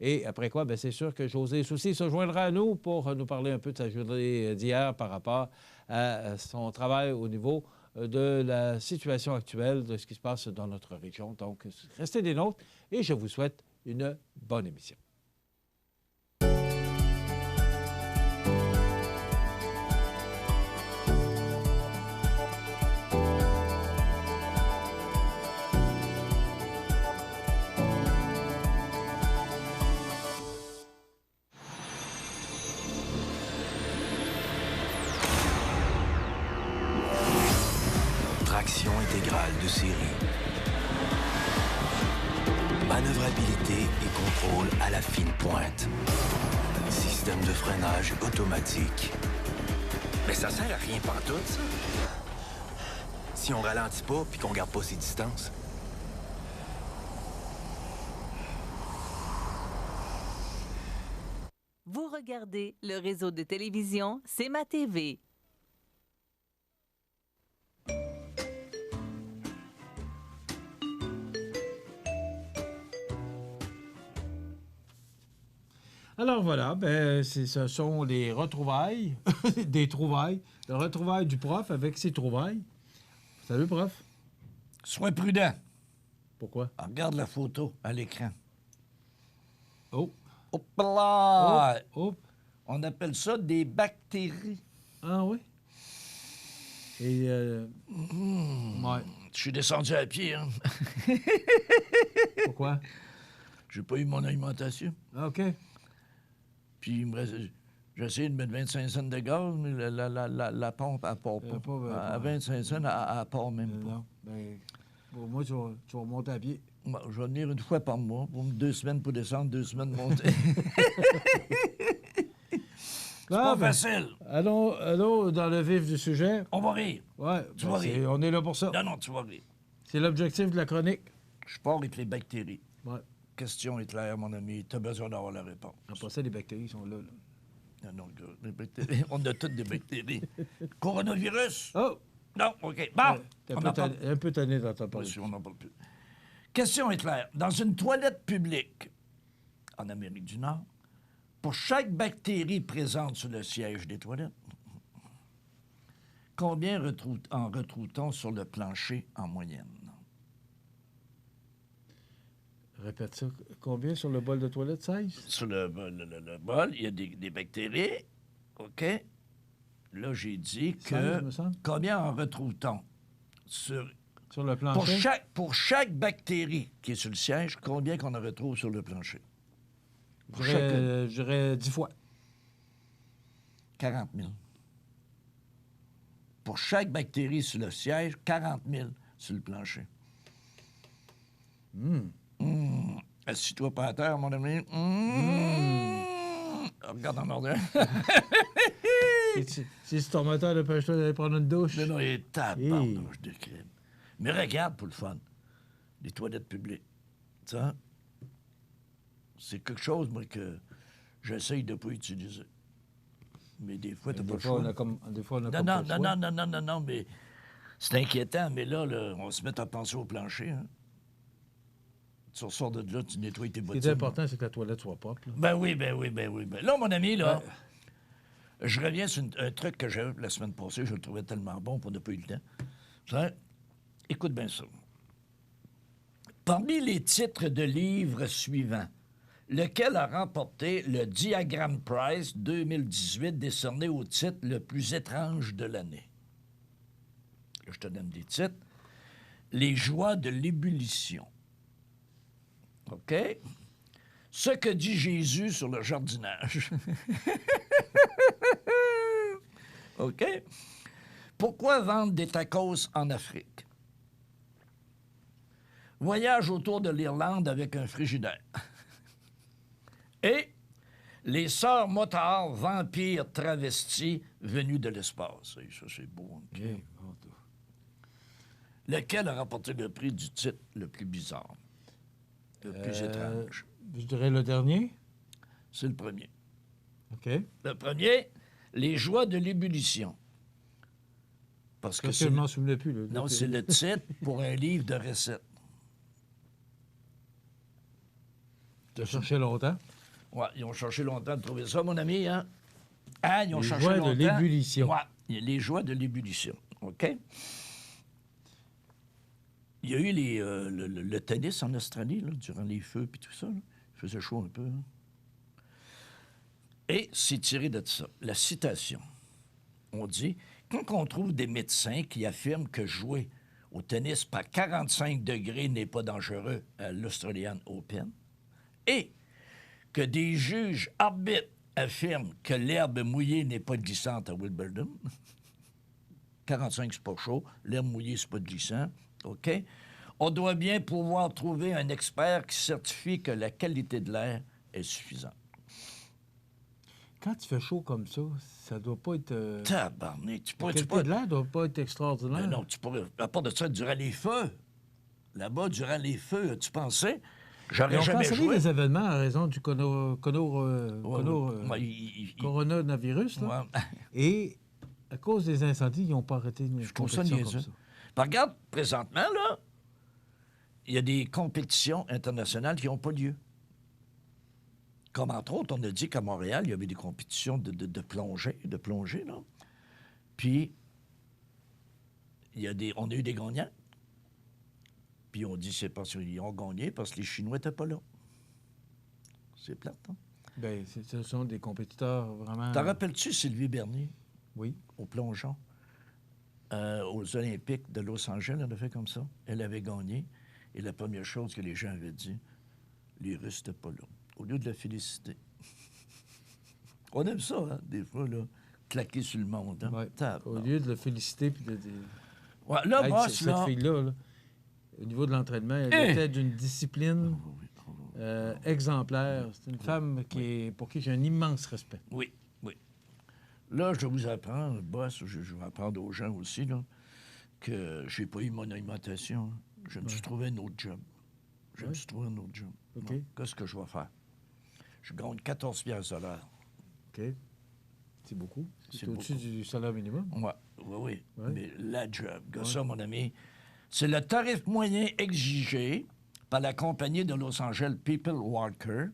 Et après quoi, bien, c'est sûr que José Soucy se joindra à nous pour nous parler un peu de sa journée d'hier par rapport à son travail au niveau de la situation actuelle, de ce qui se passe dans notre région. Donc, restez des nôtres et je vous souhaite une bonne émission. Traction intégrale de série. Manœuvrabilité et contrôle à la fine pointe. Système de freinage automatique. Mais ça sert à rien pantoute, ça. Si on ralentit pas puis qu'on garde pas ses distances. Vous regardez le réseau de télévision C'est ma TV. Alors voilà, ben, ce sont les retrouvailles, des trouvailles, le retrouvaille du prof avec ses trouvailles. Salut, prof. Sois prudent. Pourquoi? Regarde la photo à l'écran. Oh. Hop là! Oh. On appelle ça des bactéries. Ah oui? Et, ouais. Je suis descendu à pied, hein. Pourquoi? J'ai pas eu mon alimentation. Ah, OK. Puis j'ai essayé de mettre 25 cents de gaz, mais la pompe, elle part pas. À 25 cents, elle part même pas. Non. Ben, pour moi, tu vas monter à pied. Bon, je vais venir une fois par mois, pour 2 semaines pour descendre, 2 semaines monter. C'est pas facile. Allons dans le vif du sujet. On va rire. Ouais, Tu vas rire. On est là pour ça. Non, tu vas rire. C'est l'objectif de la chronique. Je pars avec les bactéries. Ouais. Question est claire, mon ami. T'as besoin d'avoir la réponse. Après ça, les bactéries sont là. Non, gars, les bactéries. On a toutes des bactéries. Coronavirus? Oh! Non, OK. Bon! T'es On en parle. un peu tanné dans ta parole. Monsieur, on n'en parle plus. Question est claire. Dans une toilette publique en Amérique du Nord, pour chaque bactérie présente sur le siège des toilettes, combien en retrouve-t-on sur le plancher en moyenne? Répète ça. Combien sur le bol de toilette? 16? Sur le bol, il y a des bactéries. OK? Là, j'ai dit que... 16, me semble. Combien en retrouve-t-on sur le plancher? Pour chaque bactérie qui est sur le siège, combien qu'on en retrouve sur le plancher? Je dirais 10 fois. 40 000. Pour chaque bactérie sur le siège, 40 000 sur le plancher. Assis-toi pas à terre, mon ami. Regarde en ordre. Si ton moteur dépêche-toi d'aller prendre une douche. Non, il est tabarnouche de crime. Mais regarde pour le fun. Les toilettes publiques. Ça, c'est quelque chose, moi, que j'essaye de pas utiliser. Mais des fois, t'as pas le choix. Des fois, on a pas le choix. Non, mais c'est inquiétant. Mais là, on se met à penser au plancher, hein. Tu ressors de là, tu nettoies tes bottines. Ce qui est important, c'est que la toilette soit propre. Là. Ben oui. Là, mon ami, là, je reviens sur un truc que j'ai eu la semaine passée. Je le trouvais tellement bon pour ne pas eu le temps. Ça, écoute bien ça. Parmi les titres de livres suivants, lequel a remporté le Diagram Prize 2018 décerné au titre le plus étrange de l'année. Là, je te donne des titres. Les joies de l'ébullition. OK? Ce que dit Jésus sur le jardinage. OK? Pourquoi vendre des tacos en Afrique? Voyage autour de l'Irlande avec un frigidaire. Et les sœurs motards, vampires travestis venus de l'espace. Et ça, c'est beau. OK? Lequel a remporté le prix du titre le plus bizarre, le plus étrange? Je dirais le dernier. C'est le premier. OK. Le premier, les joies de l'ébullition. Parce que je ne m'en souvenais plus. Là. Non, c'est le titre pour un livre de recettes. Tu as cherché longtemps? Oui, ils ont cherché longtemps de trouver ça, mon ami. Hein? Ah, ils ont cherché longtemps. longtemps. Les joies de l'ébullition. Oui, les joies de l'ébullition. OK? Il y a eu le tennis en Australie, là, durant les feux et tout ça. Là. Il faisait chaud un peu. Hein? Et c'est tiré de ça. La citation. On dit, quand on trouve des médecins qui affirment que jouer au tennis par 45 degrés n'est pas dangereux à l'Australian Open, et que des juges arbitres affirment que l'herbe mouillée n'est pas glissante à Wimbledon, 45, c'est pas chaud, l'herbe mouillée, c'est pas glissant, OK? On doit bien pouvoir trouver un expert qui certifie que la qualité de l'air est suffisante. Quand il fait chaud comme ça doit pas être... Tabarnak, la qualité de l'air doit pas être extraordinaire. Mais non, tu pourrais... À part de ça, durant les feux, là-bas, durant les feux, as-tu pensé? J'aurais jamais joué. Ils ont les événements à raison du coronavirus, là. Ouais. Et à cause des incendies, ils n'ont pas arrêté une compétition comme ça. Puis regarde, présentement, là, il y a des compétitions internationales qui n'ont pas lieu. Comme entre autres, on a dit qu'à Montréal, il y avait des compétitions de plongée, là. Puis, on a eu des gagnants. Puis on dit c'est parce qu'ils ont gagné parce que les Chinois n'étaient pas là. C'est plate, hein? Bien, ce sont des compétiteurs vraiment... T'en rappelles-tu Sylvie Bernier? Oui. Au plongeon. Aux Olympiques de Los Angeles, elle a fait comme ça. Elle avait gagné. Et la première chose que les gens avaient dit, les Russes n'étaient pas là. Au lieu de la féliciter. On aime ça, hein, des fois, là, claquer sur le monde. Hein? Ouais. Au lieu de la féliciter puis de dire... Ouais, là, hey, boss, cette fille-là, là, au niveau de l'entraînement, elle était d'une discipline exemplaire. C'est une femme pour qui j'ai un immense respect. Oui, oui. Là, je vais vous apprendre, boss, je vais apprendre aux gens aussi, là, que j'ai pas eu mon alimentation. Je me suis trouvé un autre job. OK. Qu'est-ce que je vais faire? Je gagne 14 piastres de l'heure. OK. C'est beaucoup. C'est beaucoup. au-dessus du salaire minimum. Oui. Mais la job, ça, mon ami, c'est le tarif moyen exigé par la compagnie de Los Angeles People Walker.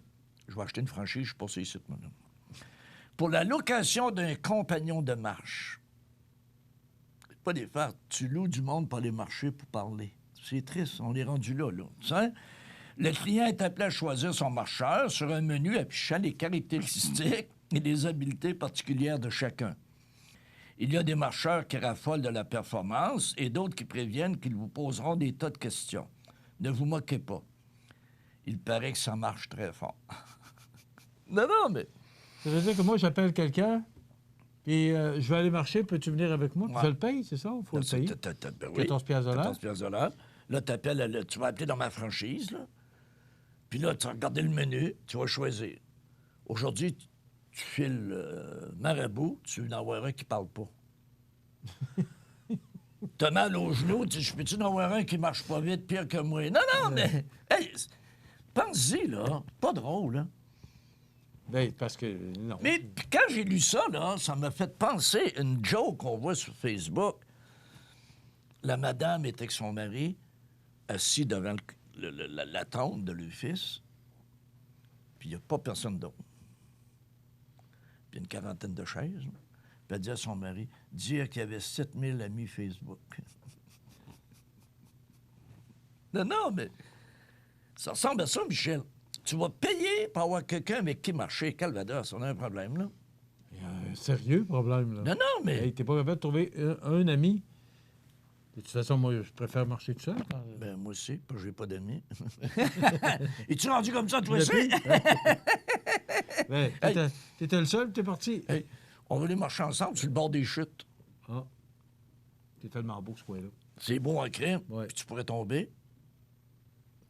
Je vais acheter une franchise, je suis passé ici, madame. Pour la location d'un compagnon de marche. Pas des faire. Tu loues du monde pour aller marcher pour parler. C'est triste, on est rendu là. T'sais? Le client est appelé à choisir son marcheur sur un menu affichant les caractéristiques et les habiletés particulières de chacun. Il y a des marcheurs qui raffolent de la performance et d'autres qui préviennent qu'ils vous poseront des tas de questions. Ne vous moquez pas. Il paraît que ça marche très fort. Non, mais... Ça veut dire que moi, j'appelle quelqu'un, puis je vais aller marcher, peux-tu venir avec moi? Ouais. Je le paye, c'est ça? Il faut le payer. 14 piastres de l'heure. 14 piastres de l'heure. Là, tu vas appeler dans ma franchise, là. Puis là, tu vas regarder le menu, tu vas choisir. Aujourd'hui, tu files marabout, tu veux en avoir un qui parle pas. T'as mal aux genoux, tu dis, je peux-tu en avoir un qui marche pas vite, pire que moi? Non, mais... Hey, pense-y, là. Pas drôle, hein? Bien, parce que... non. Mais quand j'ai lu ça, là, ça m'a fait penser une joke qu'on voit sur Facebook. La madame était avec son mari, assis devant la tombe de leur fils, puis il n'y a pas personne d'autre. Puis une quarantaine de chaises. Puis elle dit à son mari, dire qu'il y avait 7000 amis Facebook. Non, mais ça ressemble à ça, Michel. Tu vas payer pour avoir quelqu'un avec qui marcher. Calvados, on a un problème, là. Il y a un sérieux problème, là. Non, non, mais... Hey, t'es pas capable de trouver un ami. De toute façon, moi, je préfère marcher tout seul. Ben, moi aussi, parce que j'ai pas d'amis. Es-tu rendu comme ça, toi Le aussi? Ben, t'étais le seul, puis t'es parti. Hey, on va aller marcher ensemble sur le bord des chutes. Ah. T'es tellement beau, ce coin-là. C'est beau en crime, Ouais. puis tu pourrais tomber.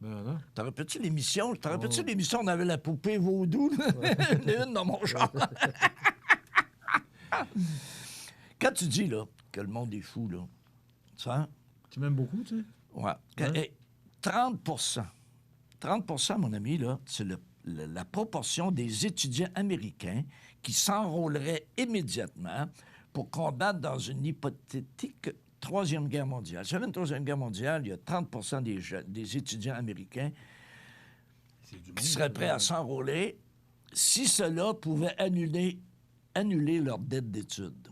Ben, non. T'en rappelles-tu l'émission? On avait la poupée vaudou, là? Une dans mon genre. Quand tu dis, là, que le monde est fou, là, tu sais? Tu m'aimes beaucoup, tu sais? Ouais. Ouais. 30 mon ami, là, c'est la proportion des étudiants américains qui s'enrôleraient immédiatement pour combattre dans une hypothétique Troisième Guerre mondiale. Si il y avait une Troisième Guerre mondiale, il y a 30 des étudiants américains qui seraient prêts à s'enrôler si cela pouvait annuler leur dette d'études.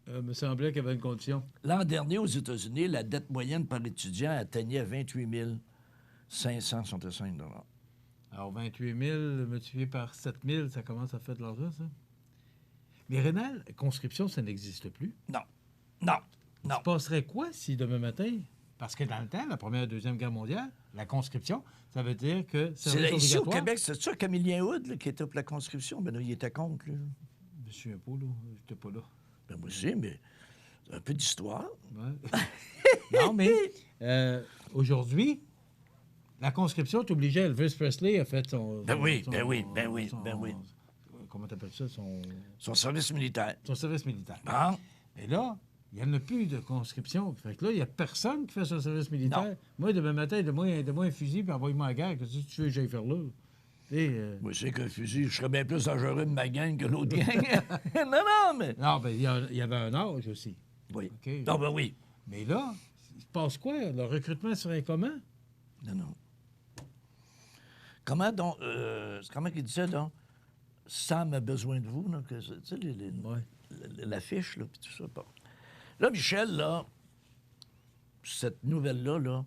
Me semblait qu'il y avait une condition. L'an dernier, aux États-Unis, la dette moyenne par étudiant atteignait 28 565 $. Alors, 28 000 multiplié par 7 000, ça commence à faire de l'argent, ça? Mais Rénal, conscription, ça n'existe plus. Non. Il se passerait quoi si demain matin... Parce que dans le temps, la Première et Deuxième Guerre mondiale, la conscription, ça veut dire que C'est là, ici au Québec, c'est ça, Camillien Hood, là, qui était pour la conscription. Ben là, il était contre, là. Je me souviens pas, là. J'étais pas là. Ben moi aussi, mais un peu d'histoire. Ouais. Non, mais aujourd'hui, la conscription t'obligeait. Elvis Presley a fait son... Comment t'appelles ça? Son service militaire. Son service militaire. Bon. Mais là, il n'y en a plus de conscription. Fait que là, il n'y a personne qui fait son service militaire. Non. Moi, demain matin, donne-moi un fusil puis envoie-moi à la guerre. Qu'est-ce que tu veux que j'aille faire là? Moi, je sais qu'un fusil, je serais bien plus dangereux de ma gang que l'autre gang. non, mais... Non, bien, il y avait un âge aussi. Oui. OK? Non, ben oui. Mais là, il se passe quoi? Le recrutement serait comment? Non. Comment donc... comment il disait, donc? Sam a besoin de vous, là, que, tu sais, l'affiche, là, puis tout ça. Bon. Là, Michel, là, cette nouvelle-là, là,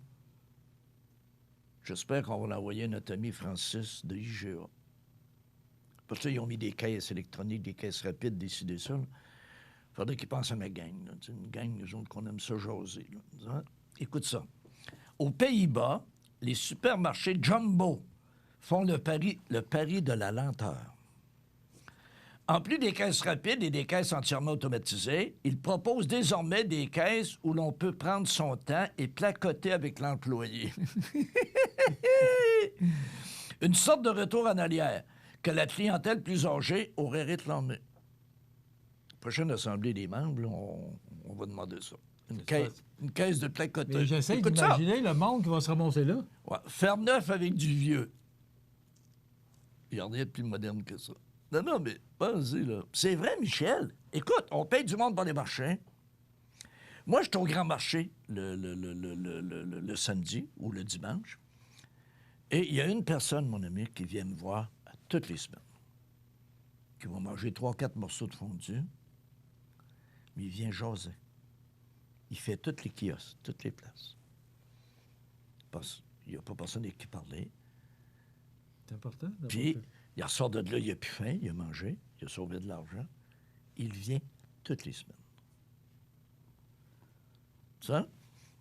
j'espère qu'on va l'envoyer à notre ami Francis de IGA. Parce que là, ils ont mis des caisses électroniques, des caisses rapides, décider ça. Il faudrait qu'ils pensent à ma gang, là. Une gang, nous autres, qu'on aime ça jaser, là. Écoute ça. Aux Pays-Bas, les supermarchés Jumbo font le pari de la lenteur. En plus des caisses rapides et des caisses entièrement automatisées, ils proposent désormais des caisses où l'on peut prendre son temps et placoter avec l'employé. Une sorte de retour en arrière que la clientèle plus âgée aurait réclamé. Prochaine assemblée des membres, là, on va demander ça. Une caisse de placotage. Mais j'essaie d'imaginer le monde qui va se ramasser là. Ouais. Faire neuf avec du vieux. Il n'y a rien de plus moderne que ça. Non, mais vas-y, là. C'est vrai, Michel. Écoute, on paye du monde dans les marchés. Moi, je suis au grand marché le samedi ou le dimanche. Et il y a une personne, mon ami, qui vient me voir toutes les semaines. Qui va manger 3-4 morceaux de fondue. Mais il vient jaser. Il fait toutes les kiosques, toutes les places. Parce qu'il n'y a pas personne avec qui parler. C'est important. Puis, il ressort de là, il a plus faim, il a mangé, il a sauvé de l'argent. Il vient toutes les semaines. Ça?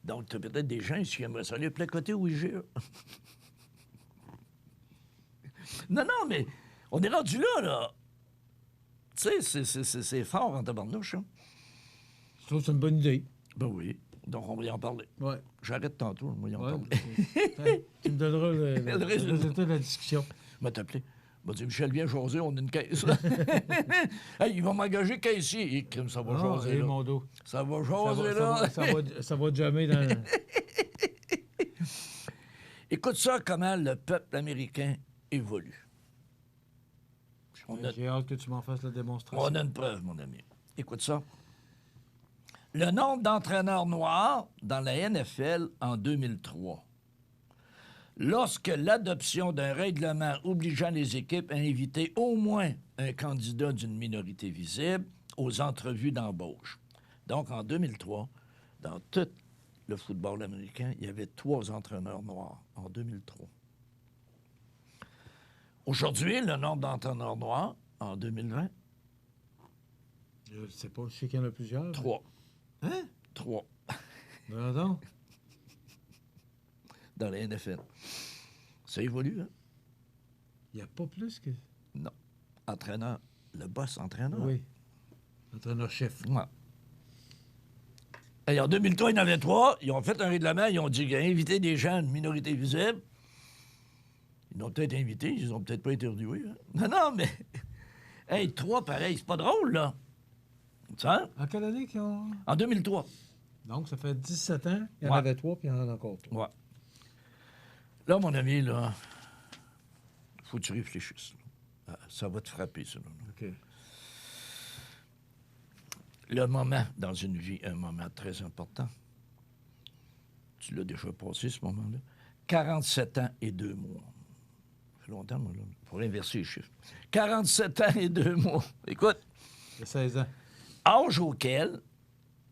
Donc, tu as peut-être des gens ici qui aimeraient ça aller placoter au IGA. Non, mais on est rendu là. Tu sais, c'est fort en tabarnouche, hein? Je trouve que c'est une bonne idée. Ben oui. Donc, on va y en parler. Ouais. J'arrête tantôt, on va y en parler. Tu me donneras le résultat de la discussion. Il m'a t'appelé. Il m'a dit, Michel, viens jaser, on a une caisse. Hey, ils vont m'engager caissier. Ça va jaser, là. Mon dos. Ça va jaser, là. Ça va jamais dans... Écoute ça, comment le peuple américain évolue. J'ai hâte que tu m'en fasses la démonstration. On a une preuve, mon ami. Écoute ça. Le nombre d'entraîneurs noirs dans la NFL en 2003. Lorsque l'adoption d'un règlement obligeant les équipes à inviter au moins un candidat d'une minorité visible aux entrevues d'embauche. Donc, en 2003, dans tout le football américain, il y avait 3 entraîneurs noirs en 2003. Aujourd'hui, le nombre d'entraîneurs noirs en 2020? Je ne sais pas, je sais qu'il y en a plusieurs. 3. Hein? 3 Pardon? dans la NFL. Ça évolue, hein? Il n'y a pas plus que... Non. Entraîneur. Le boss entraîneur. Oui. Entraîneur-chef. Ouais. Et en 2003, il y en avait 3. Ils ont fait un règlement. Ils ont dit inviter des gens de minorité visible. Ils l'ont peut-être invité. Ils ont peut-être pas interviewé. Hein? Non, mais... Hey, 3, pareil. C'est pas drôle, là. Ça? En quelle année qu'ils ont... En 2003. Donc, ça fait 17 ans. Il y en Ouais. avait 3, puis il y en a encore 3. Ouais. Là, mon ami, là, faut que tu réfléchisses. Là. Ça va te frapper, ça. Là. OK. Le moment dans une vie est un moment très important. Tu l'as déjà passé, ce moment-là. 47 ans et 2 mois. Ça fait longtemps, moi, là. Il faudrait inverser les chiffres. 47 ans et 2 mois. Écoute. Il y a 16 ans. Âge auquel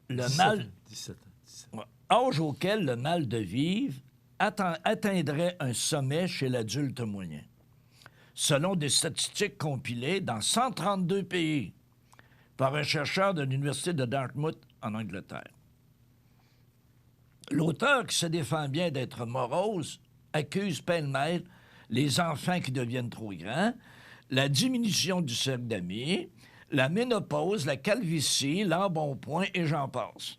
le 17 mal... ans. 17 ans. 17. Ouais. Âge auquel le mal de vivre atteindrait un sommet chez l'adulte moyen, selon des statistiques compilées dans 132 pays par un chercheur de l'Université de Dartmouth en Angleterre. L'auteur, qui se défend bien d'être morose, accuse pêle-mêle les enfants qui deviennent trop grands, la diminution du cercle d'amis, la ménopause, la calvitie, l'embonpoint et j'en passe.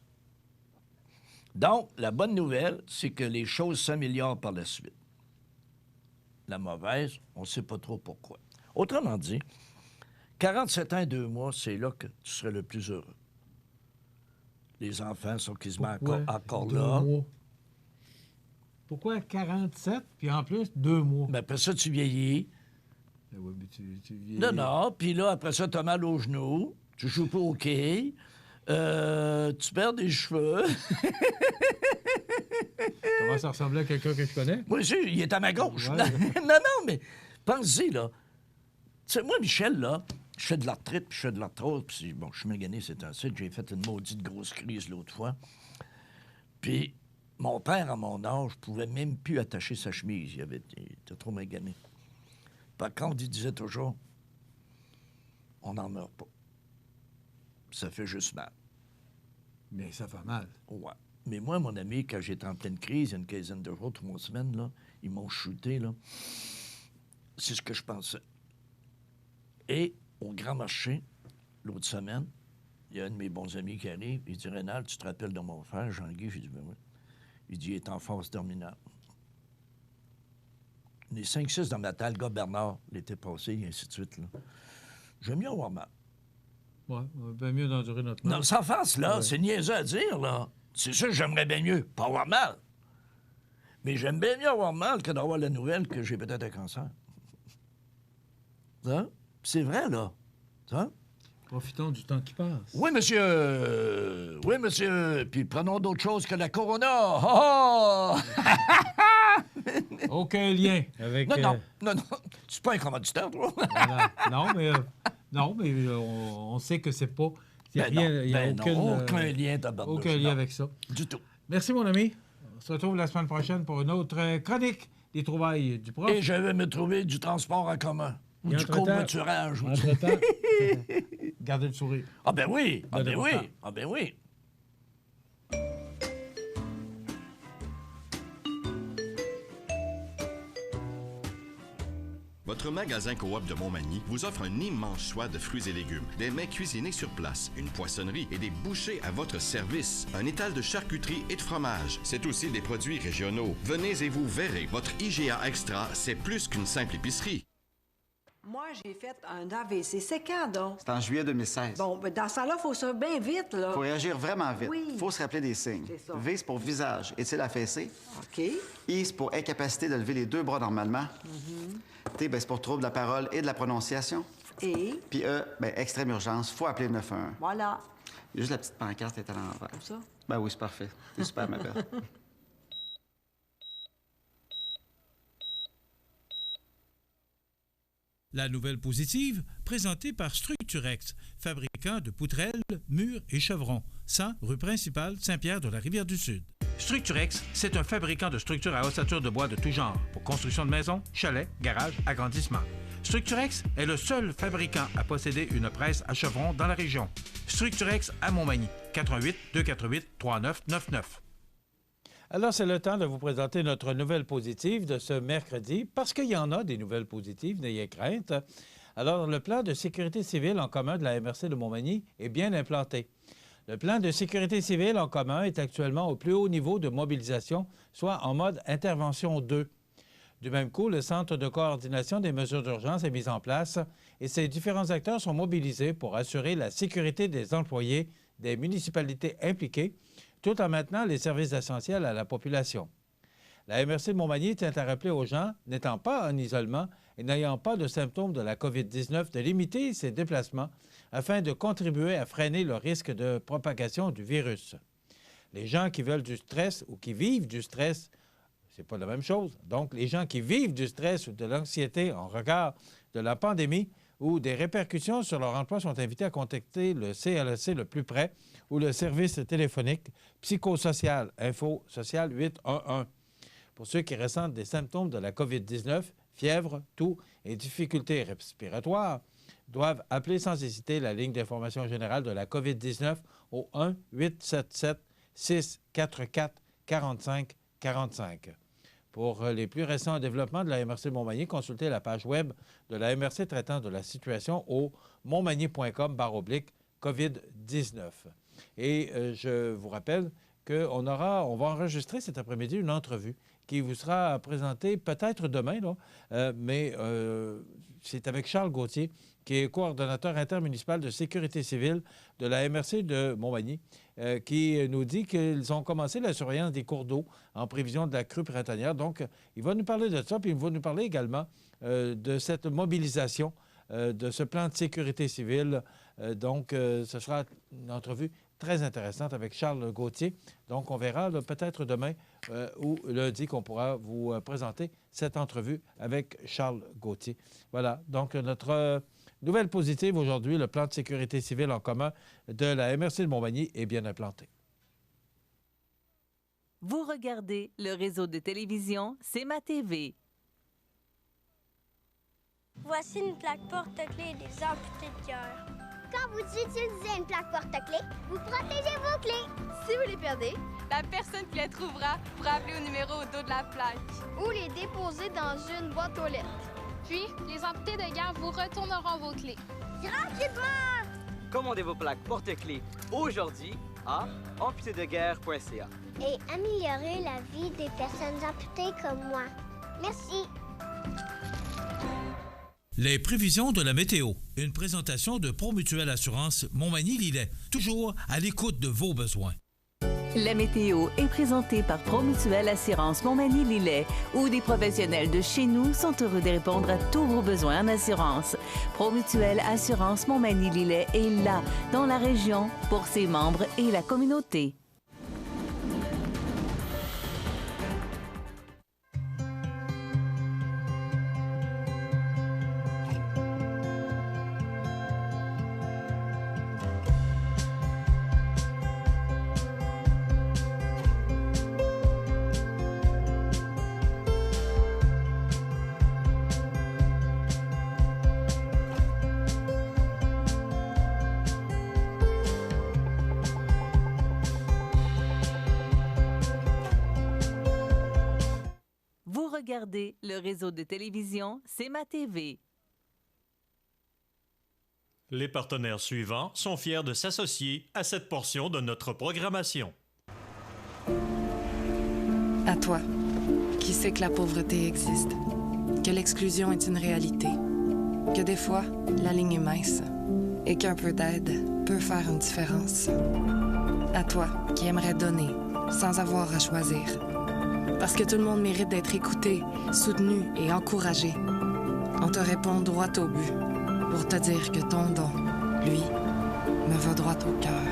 Donc, la bonne nouvelle, c'est que les choses s'améliorent par la suite. La mauvaise, on ne sait pas trop pourquoi. Autrement dit, 47 ans et 2 mois, c'est là que tu serais le plus heureux. Les enfants sont quasiment encore 2 là. mois? Pourquoi 47, puis en plus 2 mois? Mais après ça, tu vieillis. Ben oui, mais tu vieillis. Non, puis là, après ça, tu as mal aux genoux, tu joues pas au hockey, tu perds des cheveux. Comment ça ressemblait à quelqu'un que je connais? Moi aussi, il est à ma gauche. Ouais. Non, mais pense-y, là. Tu sais, moi, Michel, là, je fais de l'arthrite, puis je fais de l'arthrose, puis bon, je suis magané, c'est un site. J'ai fait une maudite grosse crise l'autre fois. Puis mon père, à mon âge, pouvait même plus attacher sa chemise. Il était trop magané. Par contre, il disait toujours, on n'en meurt pas. Ça fait juste mal. Mais ça fait mal. Ouais. Mais moi, mon ami, quand j'étais en pleine crise, il y a une quinzaine de jours, 3 semaines, là, ils m'ont shooté, là. C'est ce que je pensais. Et au Grand Marché, l'autre semaine, il y a un de mes bons amis qui arrive. Il dit, Rénal, tu te rappelles de mon frère, Jean-Guy? J'ai dit, ben oui. Il dit, il est en phase terminale. Les 5-6 dans ma tête, le gars Bernard, l'été passé, et ainsi de suite, là. J'aime mieux avoir mal. Ouais, bien mieux d'endurer notre mal. Non, sans face, là, Ouais. c'est niaiseux à dire, là. C'est sûr que j'aimerais bien mieux pas avoir mal. Mais j'aime bien mieux avoir mal que d'avoir la nouvelle que j'ai peut-être un cancer. Ça? C'est vrai, là. Ça? Profitons du temps qui passe. Oui, monsieur. Oui, monsieur. Puis prenons d'autres choses que la corona. Oh! Aucun lien avec... Non. C'est pas un commanditaire, toi. Non, mais on sait que c'est pas... Il Ben n'y a, non, rien, il y a ben aucune, non, aucun lien, tabarnouche. aucun lien Non. avec ça. Du tout. Merci, mon ami. On se retrouve la semaine prochaine pour une autre chronique des trouvailles du prof. Et je vais me trouver du transport en commun. Ou Et du entre-temps- covoiturage. Entre-temps, gardez le sourire. Ah ben oui. Ah Donnez ben votre oui. temps. Ah ben oui. Votre magasin Coop de Montmagny vous offre un immense choix de fruits et légumes, des mets cuisinés sur place, une poissonnerie et des bouchers à votre service, un étal de charcuterie et de fromage. C'est aussi des produits régionaux. Venez et vous verrez, votre IGA Extra, c'est plus qu'une simple épicerie. Moi, j'ai fait un AVC. C'est quand, donc? C'est en juillet 2016. Bon, ben dans ça là, il faut ça bien vite, là. Faut réagir vraiment vite. Oui. Faut se rappeler des signes. C'est ça. V, c'est pour visage. Est-il affaissé? OK. I, c'est pour incapacité de lever les 2 bras normalement. T, ben, c'est pour trouble de la parole et de la prononciation. Et, Puis E, ben, extrême urgence. Faut appeler le 911. voilà. Il y a juste la petite pancarte est à l'envers. Comme ça. Ben oui, c'est parfait. C'est super, ma belle. La nouvelle positive, présentée par Structurex, fabricant de poutrelles, murs et chevrons, 100 rue principale Saint-Pierre de la Rivière-du-Sud. Structurex, c'est un fabricant de structures à ossature de bois de tout genre, pour construction de maisons, chalets, garages, agrandissements. Structurex est le seul fabricant à posséder une presse à chevrons dans la région. Structurex à Montmagny, 88 248 3999. Alors, c'est le temps de vous présenter notre nouvelle positive de ce mercredi, parce qu'il y en a des nouvelles positives, n'ayez crainte. Alors, le plan de sécurité civile en commun de la MRC de Montmagny est bien implanté. Le plan de sécurité civile en commun est actuellement au plus haut niveau de mobilisation, soit en mode intervention 2. Du même coup, le centre de coordination des mesures d'urgence est mis en place et ses différents acteurs sont mobilisés pour assurer la sécurité des employés des municipalités impliquées, tout en maintenant les services essentiels à la population. La MRC de Montmagny tient à rappeler aux gens, n'étant pas en isolement et n'ayant pas de symptômes de la COVID-19, de limiter ses déplacements afin de contribuer à freiner le risque de propagation du virus. Les gens qui veulent du stress ou qui vivent du stress, c'est pas la même chose. Donc, les gens qui vivent du stress ou de l'anxiété en regard de la pandémie ou des répercussions sur leur emploi sont invités à contacter le CLSC le plus près ou le service téléphonique psychosocial, info social 811. Pour ceux qui ressentent des symptômes de la COVID-19, fièvre, toux et difficultés respiratoires, doivent appeler sans hésiter la ligne d'information générale de la COVID-19 au 1-877-644-4545. Pour les plus récents développements de la MRC de Montmagny, consultez la page web de la MRC traitant de la situation au montmagny.com/COVID-19. Et je vous rappelle qu'on va enregistrer cet après-midi une entrevue qui vous sera présentée peut-être demain, mais c'est avec Charles Gauthier, qui est coordonnateur intermunicipal de sécurité civile de la MRC de Montmagny, qui nous dit qu'ils ont commencé la surveillance des cours d'eau en prévision de la crue printanière. Donc, il va nous parler de ça, puis il va nous parler également de cette mobilisation, de ce plan de sécurité civile. Donc, ce sera une entrevue très intéressante avec Charles Gauthier. Donc, on verra peut-être demain ou lundi qu'on pourra vous présenter cette entrevue avec Charles Gauthier. Voilà, donc notre nouvelle positive aujourd'hui, le plan de sécurité civile en commun de la MRC de Montmagny est bien implanté. Vous regardez le réseau de télévision C'est ma TV. Voici une plaque porte-clés des amputés de cœur. Quand vous utilisez une plaque porte-clés, vous protégez vos clés. Si vous les perdez, la personne qui les trouvera pourra appeler au numéro au dos de la plaque. Ou les déposer dans une boîte aux lettres. Puis, les amputés de guerre vous retourneront vos clés. Gratuitement! Commandez vos plaques porte-clés aujourd'hui à amputédeguerre.ca. Et améliorer la vie des personnes amputées comme moi. Merci. Les prévisions de la météo. Une présentation de Promutuelle Assurance Montmagny-Lillet. Toujours à l'écoute de vos besoins. La météo est présentée par Promutuelle Assurance Montmagny-Lillet, où des professionnels de chez nous sont heureux de répondre à tous vos besoins en assurance. Promutuelle Assurance Montmagny-Lillet est là, dans la région, pour ses membres et la communauté. Regardez le réseau de télévision C'est ma TV. Les partenaires suivants sont fiers de s'associer à cette portion de notre programmation. À toi, qui sait que la pauvreté existe, que l'exclusion est une réalité, que des fois, la ligne est mince et qu'un peu d'aide peut faire une différence. À toi, qui aimerais donner sans avoir à choisir. Parce que tout le monde mérite d'être écouté, soutenu et encouragé. On te répond droit au but pour te dire que ton don, lui, me va droit au cœur.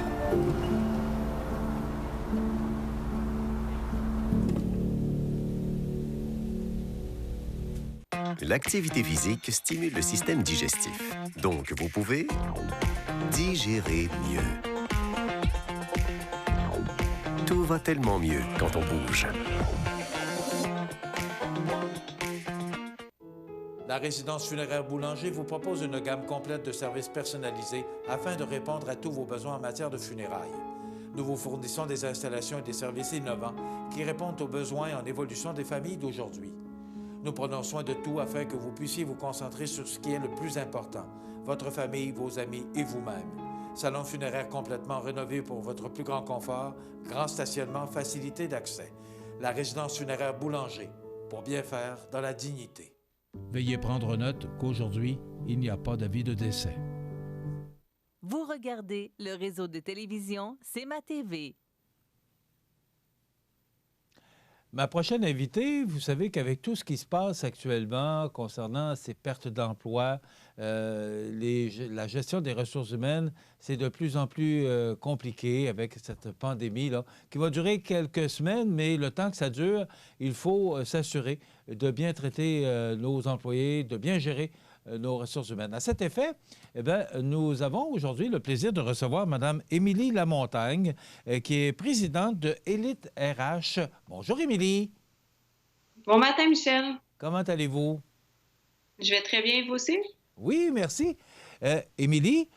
L'activité physique stimule le système digestif. Donc, vous pouvez digérer mieux. Tout va tellement mieux quand on bouge. La résidence funéraire Boulanger vous propose une gamme complète de services personnalisés afin de répondre à tous vos besoins en matière de funérailles. Nous vous fournissons des installations et des services innovants qui répondent aux besoins en évolution des familles d'aujourd'hui. Nous prenons soin de tout afin que vous puissiez vous concentrer sur ce qui est le plus important, votre famille, vos amis et vous-même. Salon funéraire complètement rénové pour votre plus grand confort, grand stationnement, facilité d'accès. La résidence funéraire Boulanger, pour bien faire dans la dignité. Veuillez prendre note qu'aujourd'hui, il n'y a pas d'avis de décès. Vous regardez le réseau de télévision C'est ma TV. Ma prochaine invitée, vous savez qu'avec tout ce qui se passe actuellement concernant ces pertes d'emploi, la gestion des ressources humaines, c'est de plus en plus compliqué avec cette pandémie-là, qui va durer quelques semaines, mais le temps que ça dure, il faut s'assurer de bien traiter nos employés, de bien gérer nos ressources humaines. À cet effet, eh bien, nous avons aujourd'hui le plaisir de recevoir Mme Émilie Lamontagne, qui est présidente de Élite RH. Bonjour, Émilie. Bon matin, Michel. Comment allez-vous? Je vais très bien, vous aussi? Oui, merci. Émilie,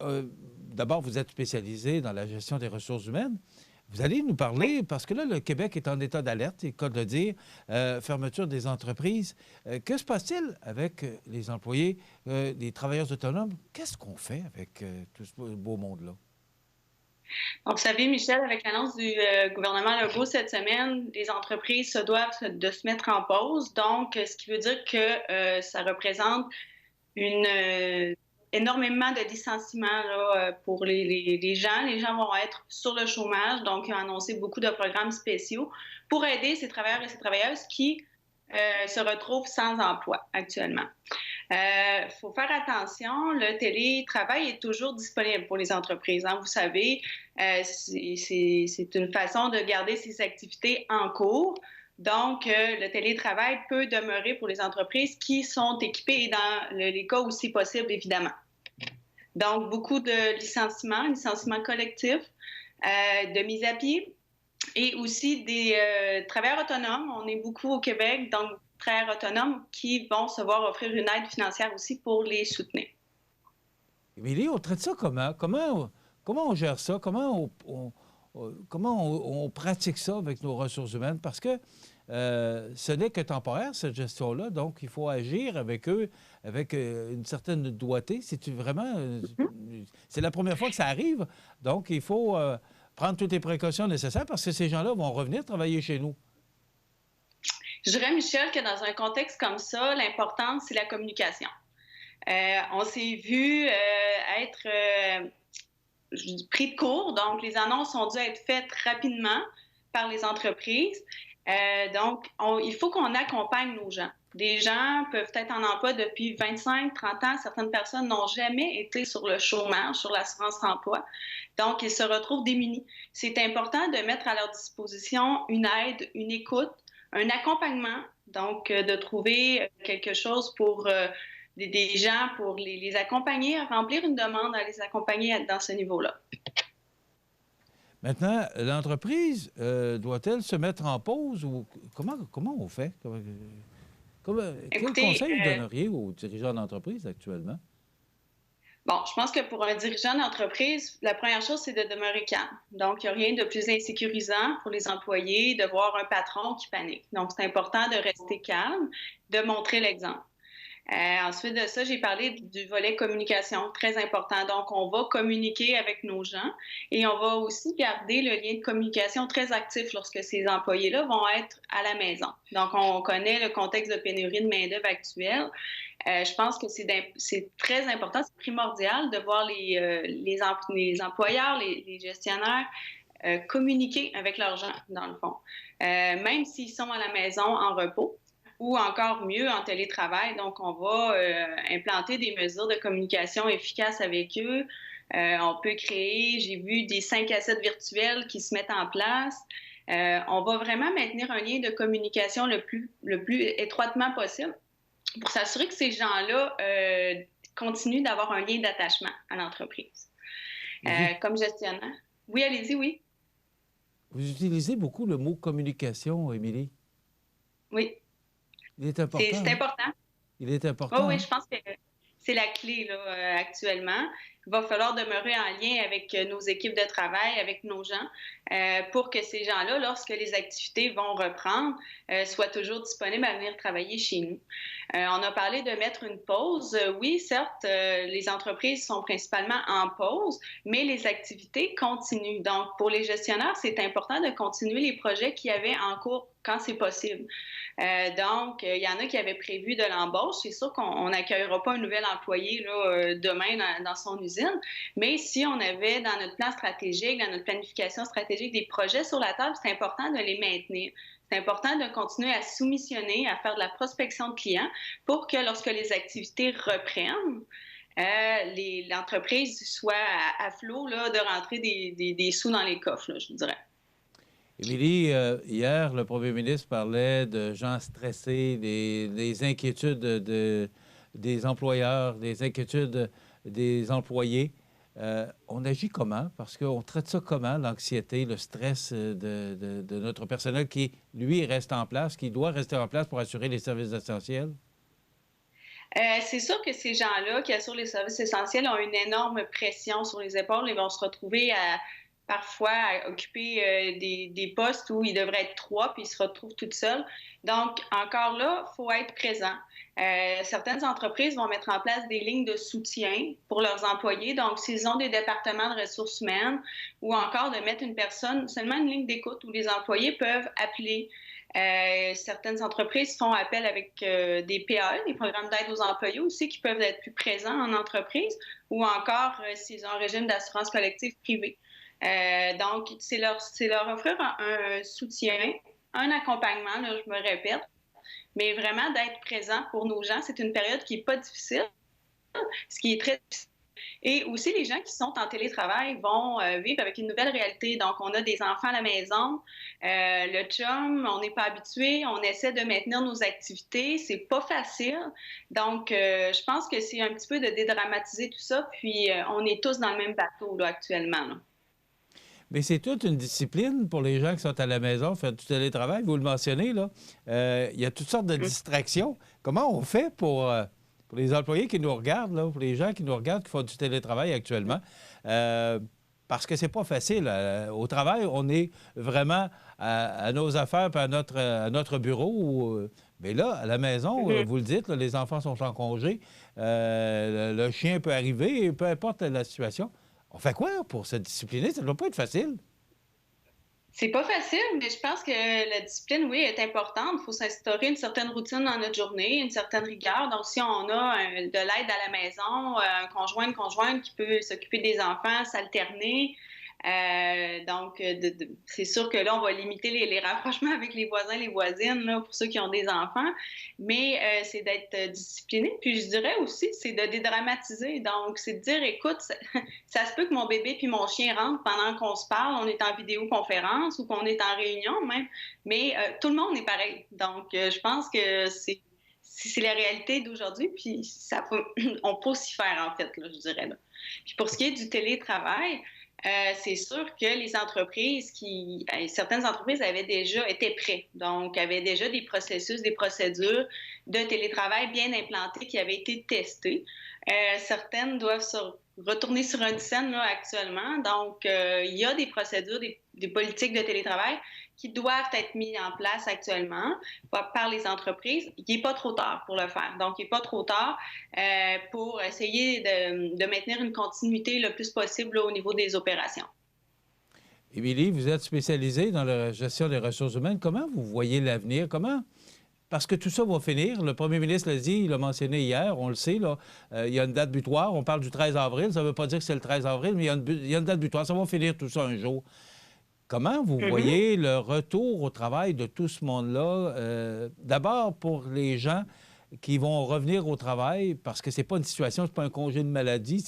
d'abord, vous êtes spécialisée dans la gestion des ressources humaines. Vous allez nous parler, parce que là, le Québec est en état d'alerte, c'est le cas de le dire, fermeture des entreprises. Que se passe-t-il avec les employés, les travailleurs autonomes? Qu'est-ce qu'on fait avec tout ce beau monde-là? Donc, vous savez, Michel, avec l'annonce du gouvernement Legault cette semaine, les entreprises se doivent de se mettre en pause. Donc, ce qui veut dire que ça représente énormément de licenciements là, pour les gens. Les gens vont être sur le chômage, donc ils ont annoncé beaucoup de programmes spéciaux pour aider ces travailleurs et ces travailleuses qui se retrouvent sans emploi actuellement. Il faut faire attention, le télétravail est toujours disponible pour les entreprises. Hein. Vous savez, c'est une façon de garder ces activités en cours. Donc, le télétravail peut demeurer pour les entreprises qui sont équipées et dans les cas où c'est possible, évidemment. Donc, beaucoup de licenciements collectifs, de mise à pied et aussi des travailleurs autonomes. On est beaucoup au Québec, donc travailleurs autonomes qui vont se voir offrir une aide financière aussi pour les soutenir. Émilie, on traite ça comment? Comment on gère ça? Comment on pratique ça avec nos ressources humaines? Parce que ce n'est que temporaire, cette gestion-là, donc il faut agir avec eux avec une certaine doigté. C'est vraiment... c'est la première fois que ça arrive, donc il faut prendre toutes les précautions nécessaires parce que ces gens-là vont revenir travailler chez nous. Je dirais, Michel, que dans un contexte comme ça, l'important, c'est la communication. On s'est vu être pris de court, donc les annonces ont dû être faites rapidement par les entreprises. Donc, il faut qu'on accompagne nos gens. Des gens peuvent être en emploi depuis 25, 30 ans. Certaines personnes n'ont jamais été sur le chômage, sur l'assurance-emploi. Donc, ils se retrouvent démunis. C'est important de mettre à leur disposition une aide, une écoute, un accompagnement. Donc, de trouver quelque chose pour des gens, pour les accompagner à remplir une demande, à les accompagner dans ce niveau-là. Maintenant, l'entreprise doit-elle se mettre en pause ou comment on fait? Quel conseil vous donneriez aux dirigeants d'entreprise actuellement? Bon, je pense que pour un dirigeant d'entreprise, la première chose, c'est de demeurer calme. Donc, il n'y a rien de plus insécurisant pour les employés de voir un patron qui panique. Donc, c'est important de rester calme, de montrer l'exemple. Ensuite de ça, j'ai parlé du volet communication, très important. Donc, on va communiquer avec nos gens et on va aussi garder le lien de communication très actif lorsque ces employés-là vont être à la maison. Donc, on connaît le contexte de pénurie de main-d'œuvre actuelle. Je pense que c'est très important, c'est primordial de voir les employeurs, les gestionnaires communiquer avec leurs gens, dans le fond. Même s'ils sont à la maison en repos, ou encore mieux en télétravail. Donc, on va implanter des mesures de communication efficaces avec eux. On peut créer, j'ai vu des 5 à 7 virtuels qui se mettent en place. On va vraiment maintenir un lien de communication le plus étroitement possible pour s'assurer que ces gens-là continuent d'avoir un lien d'attachement à l'entreprise. Comme gestionnaire. Oui, allez-y, oui. Vous utilisez beaucoup le mot communication, Émilie. Oui. Il est important. C'est important. Il est important. Oui, je pense que c'est la clé là, actuellement. Il va falloir demeurer en lien avec nos équipes de travail, avec nos gens, pour que ces gens-là, lorsque les activités vont reprendre, soient toujours disponibles à venir travailler chez nous. On a parlé de mettre une pause. Oui, certes, les entreprises sont principalement en pause, mais les activités continuent. Donc, pour les gestionnaires, c'est important de continuer les projets qu'il y avait en cours quand c'est possible. Donc, il y en a qui avaient prévu de l'embauche. C'est sûr qu'on n'accueillera pas un nouvel employé là, demain dans son usine, mais si on avait dans notre plan stratégique, dans notre planification stratégique des projets sur la table, c'est important de les maintenir. C'est important de continuer à soumissionner, à faire de la prospection de clients pour que lorsque les activités reprennent, l'entreprise soit à flot là, de rentrer des sous dans les coffres, là, je dirais. Émilie, hier, le premier ministre parlait de gens stressés, des inquiétudes des employeurs, des inquiétudes des employés. On agit comment? Parce qu'on traite ça comment, l'anxiété, le stress de notre personnel qui, lui, reste en place, qui doit rester en place pour assurer les services essentiels? C'est sûr que ces gens-là qui assurent les services essentiels ont une énorme pression sur les épaules et vont se retrouver parfois à occuper des postes où ils devraient être 3 puis ils se retrouvent toutes seuls. Donc, encore là, il faut être présent. Certaines entreprises vont mettre en place des lignes de soutien pour leurs employés. Donc, s'ils ont des départements de ressources humaines ou encore de mettre seulement une ligne d'écoute où les employés peuvent appeler. Certaines entreprises font appel avec des PAE, des programmes d'aide aux employés aussi, qui peuvent être plus présents en entreprise ou encore s'ils ont un régime d'assurance collective privée. Donc, c'est leur offrir un soutien, un accompagnement, là, je me répète, mais vraiment d'être présent pour nos gens. C'est une période qui n'est pas difficile, ce qui est très difficile. Et aussi, les gens qui sont en télétravail vont vivre avec une nouvelle réalité. Donc, on a des enfants à la maison, le chum, on n'est pas habitué, on essaie de maintenir nos activités, c'est pas facile. Donc, je pense que c'est un petit peu de dédramatiser tout ça, puis on est tous dans le même bateau là, actuellement. Là. Mais c'est toute une discipline pour les gens qui sont à la maison, faire du télétravail, vous le mentionnez, là. Il y a toutes sortes de distractions. Comment on fait pour les employés qui nous regardent, là, pour les gens qui nous regardent, qui font du télétravail actuellement? Parce que c'est pas facile. Au travail, on est vraiment à nos affaires et à notre bureau. Mais là, à la maison, vous le dites, là, les enfants sont en congé, le chien peut arriver, peu importe la situation. On fait quoi pour se discipliner? Ça ne doit pas être facile. C'est pas facile, mais je pense que la discipline, oui, est importante. Il faut s'instaurer une certaine routine dans notre journée, une certaine rigueur. Donc, si on a de l'aide à la maison, un conjoint, une conjointe qui peut s'occuper des enfants, s'alterner. Donc, c'est sûr que là, on va limiter les rapprochements avec les voisins, les voisines, là, pour ceux qui ont des enfants. Mais c'est d'être discipliné. Puis, je dirais aussi, c'est de dédramatiser. Donc, c'est de dire, écoute, ça se peut que mon bébé puis mon chien rentrent pendant qu'on se parle, on est en vidéoconférence ou qu'on est en réunion même. Mais tout le monde est pareil. Donc, je pense que c'est la réalité d'aujourd'hui, puis on peut s'y faire, en fait, là, je dirais. Là. Puis pour ce qui est du télétravail, c'est sûr que les entreprises certaines entreprises avaient déjà été prêtes, donc avaient déjà des processus, des procédures de télétravail bien implantées qui avaient été testées. Certaines doivent se retourner sur une scène là, actuellement, donc il y a des procédures, des politiques de télétravail qui doivent être mises en place actuellement par les entreprises. Il n'est pas trop tard pour le faire. Donc, il n'est pas trop tard pour essayer de maintenir une continuité le plus possible là, au niveau des opérations. Émilie, vous êtes spécialisée dans la gestion des ressources humaines. Comment vous voyez l'avenir? Comment? Parce que tout ça va finir. Le premier ministre l'a dit, il l'a mentionné hier, on le sait, là, il y a une date butoir. On parle du 13 avril. Ça ne veut pas dire que c'est le 13 avril, mais il y a une date butoir. Ça va finir tout ça un jour. Comment vous voyez le retour au travail de tout ce monde-là? D'abord, pour les gens qui vont revenir au travail, parce que c'est pas une situation, c'est pas un congé de maladie,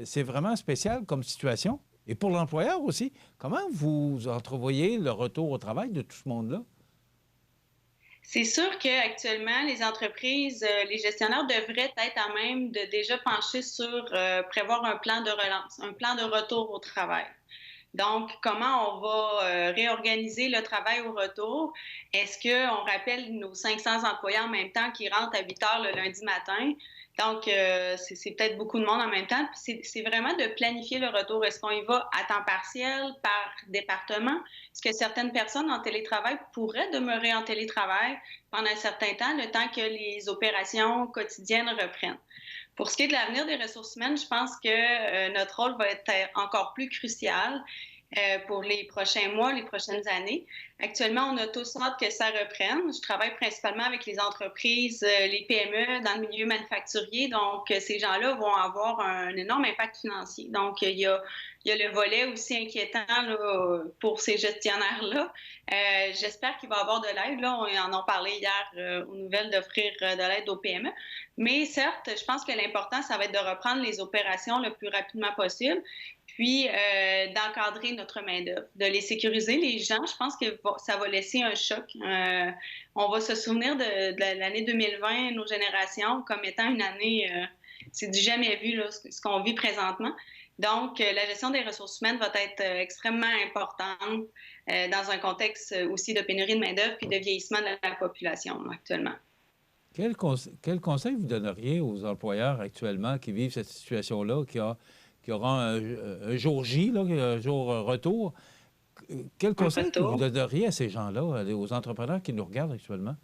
c'est vraiment spécial comme situation. Et pour l'employeur aussi, comment vous entrevoyez le retour au travail de tout ce monde-là? C'est sûr qu'actuellement, les entreprises, les gestionnaires devraient être à même de déjà pencher sur prévoir un plan de relance, un plan de retour au travail. Donc, comment on va réorganiser le travail au retour? Est-ce qu'on rappelle nos 500 employés en même temps qui rentrent à 8 heures le lundi matin? Donc, c'est peut-être beaucoup de monde en même temps. Puis c'est vraiment de planifier le retour. Est-ce qu'on y va à temps partiel, par département? Est-ce que certaines personnes en télétravail pourraient demeurer en télétravail pendant un certain temps, le temps que les opérations quotidiennes reprennent? Pour ce qui est de l'avenir des ressources humaines, je pense que notre rôle va être encore plus crucial pour les prochains mois, les prochaines années. Actuellement, on a tous hâte que ça reprenne. Je travaille principalement avec les entreprises, les PME dans le milieu manufacturier. Donc, ces gens-là vont avoir un énorme impact financier. Donc, il y a le volet aussi inquiétant là, pour ces gestionnaires-là. J'espère qu'il va y avoir de l'aide. Là, on en a parlé hier aux nouvelles d'offrir de l'aide aux PME. Mais certes, je pense que l'important, ça va être de reprendre les opérations le plus rapidement possible, puis d'encadrer notre main-d'œuvre, de les sécuriser. Les gens, je pense que ça va laisser un choc. On va se souvenir de l'année 2020, nos générations, comme étant une année, c'est du jamais vu, là, ce qu'on vit présentement. Donc, la gestion des ressources humaines va être extrêmement importante dans un contexte aussi de pénurie de main-d'œuvre puis de vieillissement de la population actuellement. Quel conseil vous donneriez aux employeurs actuellement qui vivent cette situation-là, qui auront un jour J, là, un jour retour? Quel conseil vous donneriez à ces gens-là, aux entrepreneurs qui nous regardent actuellement?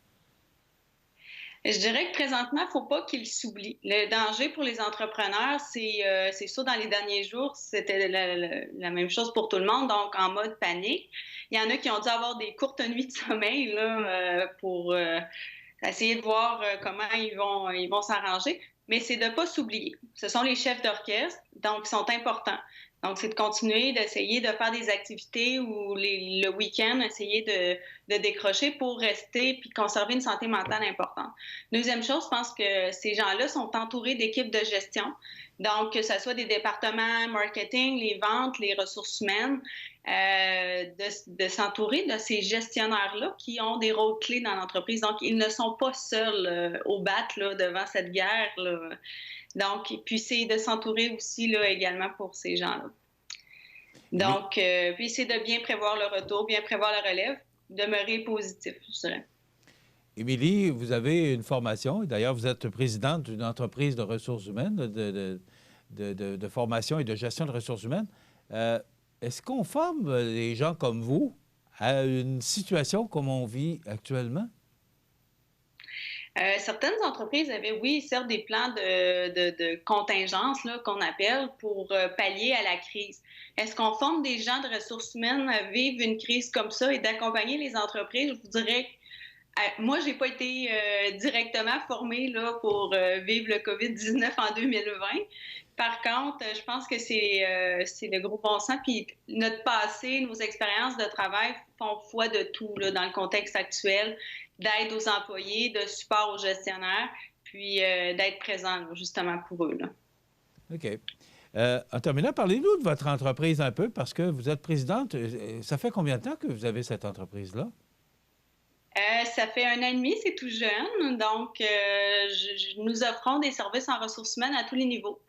Je dirais que présentement, il ne faut pas qu'ils s'oublient. Le danger pour les entrepreneurs, c'est sûr, dans les derniers jours, c'était la même chose pour tout le monde, donc en mode panique. Il y en a qui ont dû avoir des courtes nuits de sommeil là, pour essayer de voir comment ils vont s'arranger. Mais c'est de ne pas s'oublier. Ce sont les chefs d'orchestre, donc ils sont importants. Donc, c'est de continuer, d'essayer de faire des activités ou le week-end, essayer de décrocher pour rester puis conserver une santé mentale importante. Deuxième chose, je pense que ces gens-là sont entourés d'équipes de gestion. Donc, que ce soit des départements marketing, les ventes, les ressources humaines, de s'entourer de ces gestionnaires-là qui ont des rôles clés dans l'entreprise. Donc, ils ne sont pas seuls au bat là, devant cette guerre, là. Donc, puis c'est de s'entourer aussi là, également pour ces gens-là. Donc, puis c'est de bien prévoir le retour, bien prévoir la relève, demeurer positif, je dirais. Émilie, vous avez une formation, et d'ailleurs, vous êtes présidente d'une entreprise de ressources humaines, de formation et de gestion de ressources humaines. Est-ce qu'on forme les gens comme vous à une situation comme on vit actuellement? Certaines entreprises avaient, oui, certes, des plans de contingence là, qu'on appelle pour pallier à la crise. Est-ce qu'on forme des gens de ressources humaines à vivre une crise comme ça et d'accompagner les entreprises? Je vous dirais que moi, je n'ai pas été directement formée là, pour vivre le COVID-19 en 2020. Par contre, je pense que c'est le gros bon sens. Puis notre passé, nos expériences de travail font foi de tout là, dans le contexte actuel, d'aide aux employés, de support aux gestionnaires, puis d'être présent là, justement pour eux. Là. OK. En terminant, parlez-nous de votre entreprise un peu, parce que vous êtes présidente. Ça fait combien de temps que vous avez cette entreprise-là? Ça fait 1 an et demi, c'est tout jeune. Donc, nous offrons des services en ressources humaines à tous les niveaux.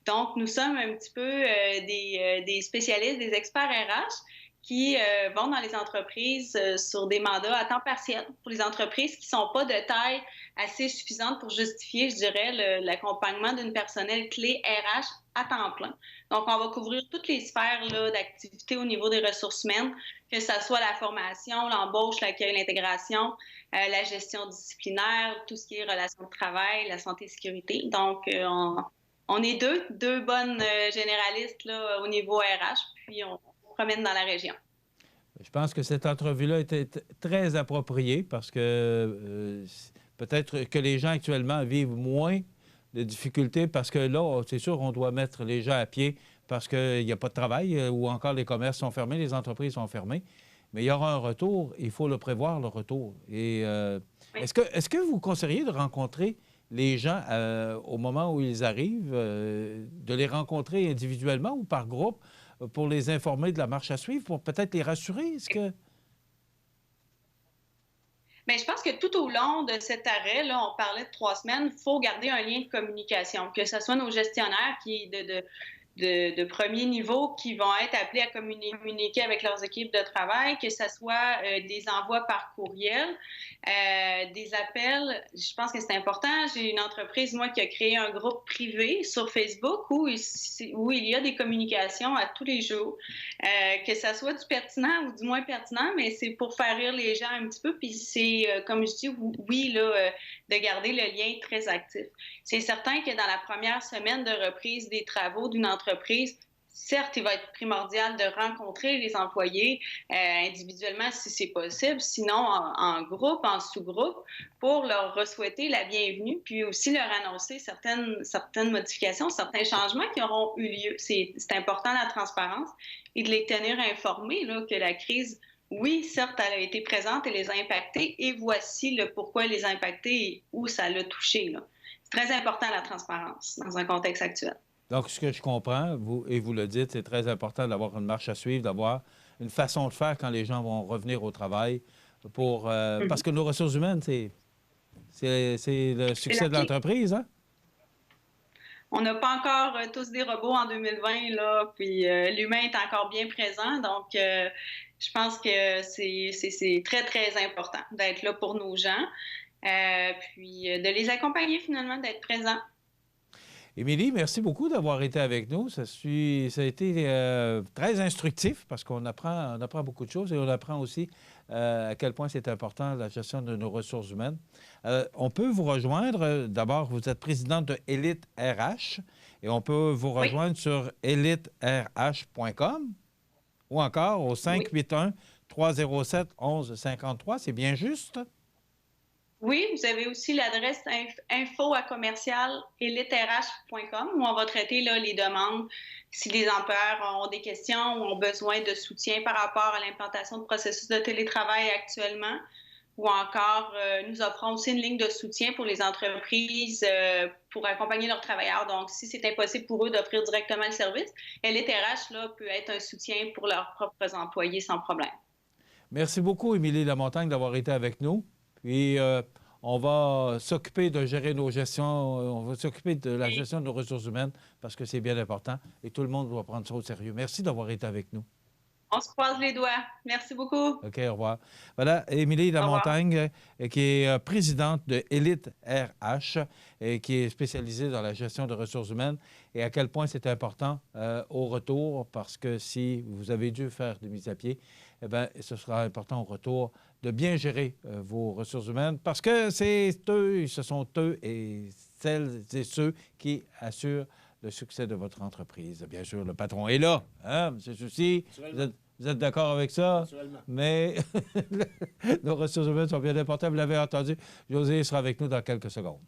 Donc, nous sommes un petit peu des spécialistes, des experts RH qui vont dans les entreprises sur des mandats à temps partiel pour les entreprises qui ne sont pas de taille assez suffisante pour justifier, je dirais, l'accompagnement d'une personnel clé RH à temps plein. Donc, on va couvrir toutes les sphères d'activité au niveau des ressources humaines, que ce soit la formation, l'embauche, l'accueil, l'intégration, la gestion disciplinaire, tout ce qui est relations de travail, la santé et sécurité. Donc, on est deux bonnes généralistes là, au niveau RH, puis on promène dans la région. Je pense que cette entrevue-là était très appropriée parce que peut-être que les gens actuellement vivent moins de difficultés parce que là, c'est sûr, on doit mettre les gens à pied parce qu'il n'y a pas de travail ou encore les commerces sont fermés, les entreprises sont fermées. Mais il y aura un retour, il faut le prévoir, le retour. Et oui. Est-ce que vous conseilleriez de rencontrer les gens au moment où ils arrivent, de les rencontrer individuellement ou par groupe pour les informer de la marche à suivre, pour peut-être les rassurer? Est-ce que... Bien, je pense que tout au long de cet arrêt, là, on parlait de 3 semaines, il faut garder un lien de communication, que ce soit nos gestionnaires qui de de premier niveau qui vont être appelés à communiquer avec leurs équipes de travail, que ce soit des envois par courriel, des appels. Je pense que c'est important. J'ai une entreprise, moi, qui a créé un groupe privé sur Facebook où il y a des communications à tous les jours, que ça soit du pertinent ou du moins pertinent, mais c'est pour faire rire les gens un petit peu. Puis c'est, comme je dis, oui, là, de garder le lien très actif. C'est certain que dans la première semaine de reprise des travaux d'une entreprise, certes, il va être primordial de rencontrer les employés individuellement si c'est possible, sinon en groupe, en sous-groupe, pour leur souhaiter la bienvenue, puis aussi leur annoncer certaines modifications, certains changements qui auront eu lieu. C'est important la transparence et de les tenir informés là, que la crise, oui, certes, elle a été présente et les a impactés, et voici le pourquoi les a impactés et où ça l'a touché. Là. C'est très important la transparence dans un contexte actuel. Donc, ce que je comprends, vous le dites, c'est très important d'avoir une marche à suivre, d'avoir une façon de faire quand les gens vont revenir au travail. Parce que nos ressources humaines, c'est le succès de l'entreprise, hein? On n'a pas encore tous des robots en 2020, là, puis l'humain est encore bien présent. Donc, je pense que c'est très, très important d'être là pour nos gens, puis de les accompagner finalement, d'être présents. Émilie, merci beaucoup d'avoir été avec nous. Ça a été très instructif parce qu'on apprend beaucoup de choses et on apprend aussi à quel point c'est important la gestion de nos ressources humaines. On peut vous rejoindre. D'abord, vous êtes présidente de Élite RH et on peut vous rejoindre sur elitrh.com ou encore au 581-307-1153. C'est bien juste? Oui, vous avez aussi l'adresse info@eliterh.com où on va traiter là, les demandes si les employeurs ont des questions ou ont besoin de soutien par rapport à l'implantation de processus de télétravail actuellement, ou encore nous offrons aussi une ligne de soutien pour les entreprises pour accompagner leurs travailleurs. Donc, si c'est impossible pour eux d'offrir directement le service, l'ITRH là, peut être un soutien pour leurs propres employés sans problème. Merci beaucoup, Émilie Lamontagne, d'avoir été avec nous. Puis, on va s'occuper de gérer nos gestions, on va s'occuper de la gestion de nos ressources humaines parce que c'est bien important et tout le monde doit prendre ça au sérieux. Merci d'avoir été avec nous. On se croise les doigts. Merci beaucoup. OK, au revoir. Voilà, Émilie Lamontagne, qui est présidente de Élite RH et qui est spécialisée dans la gestion de ressources humaines et à quel point c'est important au retour parce que si vous avez dû faire des mises à pied, eh bien, ce sera important au retour de bien gérer vos ressources humaines parce que ce sont eux et celles et ceux qui assurent le succès de votre entreprise. Bien sûr, le patron est là, hein, M. Soucy? Vous êtes d'accord avec ça? Naturellement. Mais nos ressources humaines sont bien importantes. Vous l'avez entendu. José sera avec nous dans quelques secondes.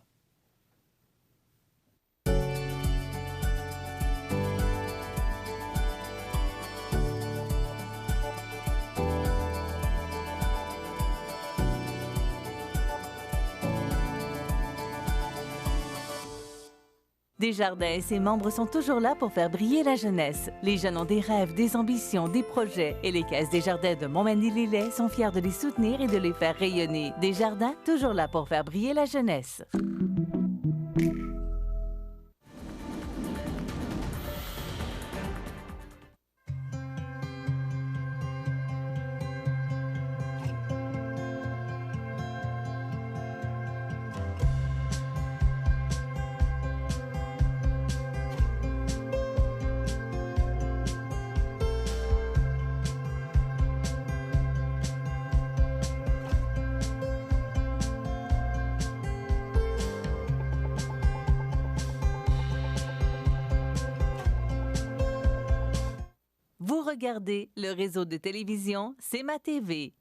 Desjardins et ses membres sont toujours là pour faire briller la jeunesse. Les jeunes ont des rêves, des ambitions, des projets et les caisses Desjardins de Montmagny-Lillet sont fiers de les soutenir et de les faire rayonner. Desjardins, toujours là pour faire briller la jeunesse. Vous regardez le réseau de télévision C'est ma TV.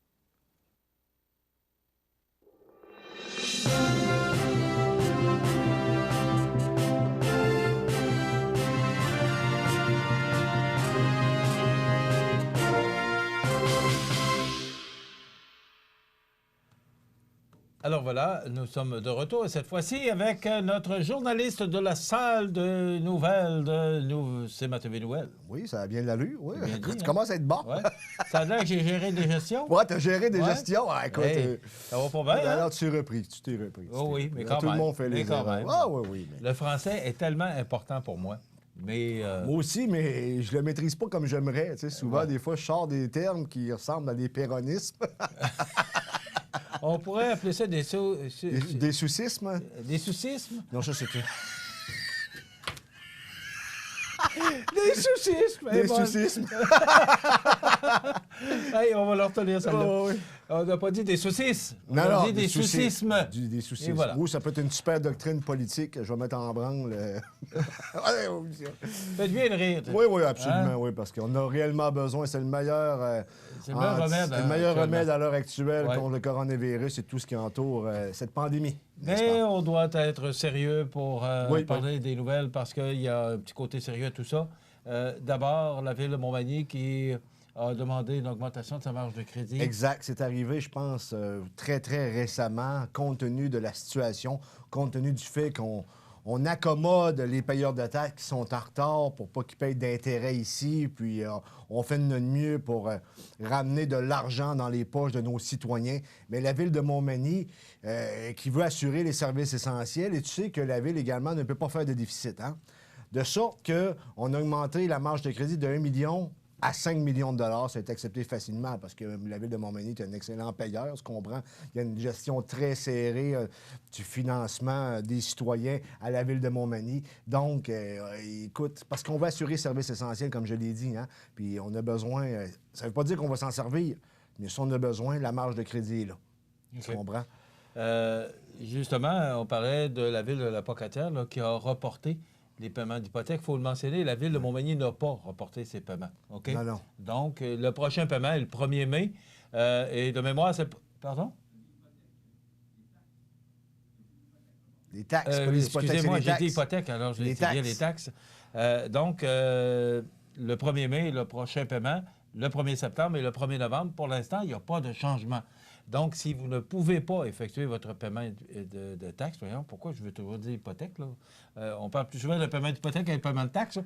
Alors voilà, nous sommes de retour, et cette fois-ci avec notre journaliste de la salle de nouvelles de C'est ma TV Nouvelle. Oui, ça a bien l'allure, oui. Bien dit, tu commences à être bon. Ouais. Ça a l'air que j'ai géré des gestions. Oui, tu as géré des gestions. Ah, écoute, ça va pas bien, hein? Alors, tu t'es repris. Oh oui, mais quand tout même. le monde fait les quand erreurs. même. Ah oui, oui. Mais... Le français est tellement important pour moi. Mais, Moi aussi, mais je le maîtrise pas comme j'aimerais. Tu sais, souvent, Ouais. des fois, je sors des termes qui ressemblent à des péronismes. on pourrait appeler ça des... Des soucismes. Des soucismes? Non, ça, c'était... Des soucismes! Des soucismes. Hey, on va leur retenir celle-là. Oh, oui. On n'a pas dit des saucisses. On Non, a non, dit des soucismes. Des soucismes. Et voilà. Ou ça peut être une super doctrine politique. Je vais mettre en branle. Ouais, oui, Faites bien de rire. oui, oui, absolument, Hein? oui, parce qu'on a réellement besoin. C'est le meilleur, C'est le meilleur remède, c'est le meilleur actuellement. remède à l'heure actuelle Ouais. contre le coronavirus et tout ce qui entoure cette pandémie. Mais on doit être sérieux pour Oui, parler des nouvelles parce qu'il y a un petit côté sérieux à tout ça. D'abord, la Ville de Montmagny qui a demandé une augmentation de sa marge de crédit. Exact. C'est arrivé, je pense, très, très récemment, compte tenu de la situation, compte tenu du fait qu'on accommode les payeurs de taxes qui sont en retard pour pas qu'ils payent d'intérêt ici, puis on fait de notre mieux pour ramener de l'argent dans les poches de nos citoyens. Mais la Ville de Montmagny, qui veut assurer les services essentiels, et tu sais que la Ville également ne peut pas faire de déficit, hein? De sorte qu'on a augmenté la marge de crédit de 1 million à 5 millions de dollars. Ça a été accepté facilement parce que la Ville de Montmagny est un excellent payeur, tu comprends. Il y a une gestion très serrée du financement des citoyens à la Ville de Montmagny. Donc, écoute, parce qu'on va assurer services essentiels, comme je l'ai dit, hein, puis on a besoin... ça ne veut pas dire qu'on va s'en servir, mais si on a besoin, la marge de crédit est là. Tu comprends? Justement, on parlait de la Ville de la Pocatière là, qui a reporté les paiements d'hypothèque. Il faut le mentionner, la Ville de Montmagny n'a pas reporté ses paiements. OK? Non, non. Donc, le prochain paiement est le 1er mai. Et de mémoire, c'est... Pardon? Les taxes, pas les hypothèques, Excusez-moi, c'est les j'ai dit taxes. hypothèque, alors je Les l'ai dit bien taxes. les taxes. Donc, le 1er mai, le prochain paiement, le 1er septembre et le 1er novembre. Pour l'instant, il n'y a pas de changement. Donc, si vous ne pouvez pas effectuer votre paiement de taxes, voyons, pourquoi je veux toujours dire hypothèque, là? On parle plus souvent de paiement d'hypothèque que de paiement de taxes.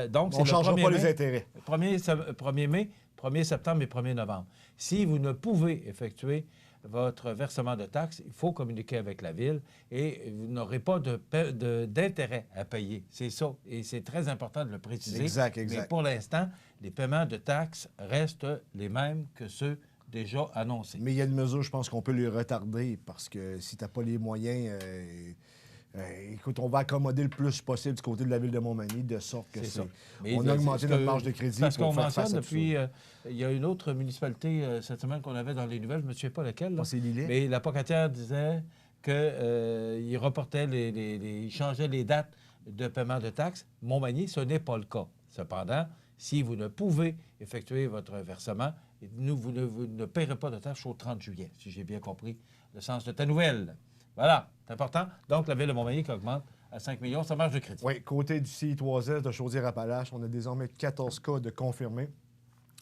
Donc, On ne changera pas les intérêts. 1er mai, 1er septembre et 1er novembre. Si vous ne pouvez effectuer votre versement de taxes, il faut communiquer avec la Ville et vous n'aurez pas d'intérêt à payer. C'est ça. Et c'est très important de le préciser. Exact, exact. Mais pour l'instant, les paiements de taxes restent les mêmes que ceux déjà annoncés. Mais il y a une mesure, je pense qu'on peut les retarder parce que si tu n'as pas les moyens, écoute, on va accommoder le plus possible du côté de la Ville de Montmagny de sorte que C'est ça. on a augmenté notre marge de crédit Parce pour qu'on faire face mentionne à tout depuis... ça. il y a une autre municipalité cette semaine qu'on avait dans les nouvelles, je ne me souviens pas laquelle. Là. C'est Lillet. Mais la Pocatière disait qu'il reportait, il changeait les dates de paiement de taxes. Montmagny, ce n'est pas le cas. Cependant, si vous ne pouvez effectuer votre versement, vous ne paierez pas de taxes au 30 juillet, si j'ai bien compris le sens de ta nouvelle. Voilà, c'est important. Donc, la Ville de Montmagny qui augmente à 5 millions sa marge de crédit. Oui, côté du CI3S de Chaudière-Appalaches, on a désormais 14 cas de confirmés.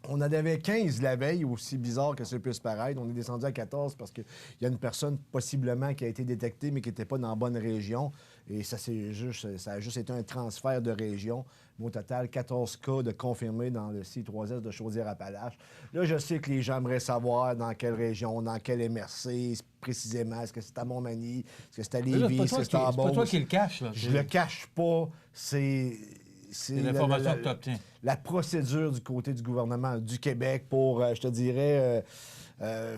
On en avait 15 la veille, aussi bizarre que ça puisse paraître. On est descendu à 14 parce qu'il y a une personne possiblement qui a été détectée, mais qui n'était pas dans la bonne région. Et ça a juste été un transfert de région. Mais au total, 14 cas de confirmés dans le CI3S de Chaudière-Appalaches. Là, je sais que les gens aimeraient savoir dans quelle région, dans quelle MRC précisément. Est-ce que c'est à Montmagny? Est-ce que c'est à Lévis? Est-ce que c'est à Beauce? C'est pas toi qui le cache. Là. Je le cache pas. C'est l'information que tu obtiens. La procédure du côté du gouvernement du Québec pour, je te dirais,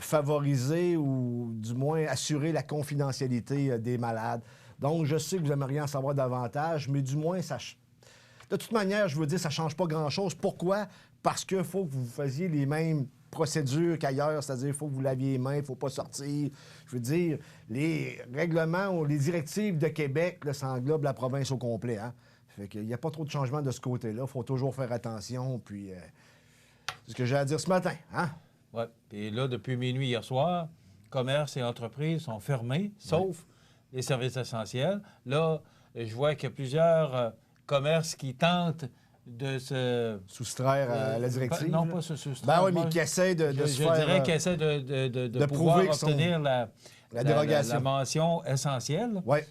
favoriser ou du moins assurer la confidentialité des malades. Donc, je sais que vous aimeriez en savoir davantage, mais du moins, de toute manière, je veux dire, ça ne change pas grand-chose. Pourquoi? Parce qu'il faut que vous fassiez les mêmes procédures qu'ailleurs, c'est-à-dire il faut que vous laviez les mains, il ne faut pas sortir. Je veux dire, les règlements ou les directives de Québec, là, ça englobe la province au complet, hein? Fait qu'il n'y a pas trop de changements de ce côté-là. Il faut toujours faire attention. Puis, c'est ce que j'ai à dire ce matin. Hein? Oui. Et là, depuis minuit hier soir, commerces et entreprises sont fermés, sauf les services essentiels. Là, je vois qu'il y a plusieurs commerces qui tentent de se... soustraire à la directive? Non, pas se soustraire. Ben oui, mais qui essaient de se faire... Je dirais qu'ils essaient de pouvoir obtenir la dérogation. La mention essentielle. Oui.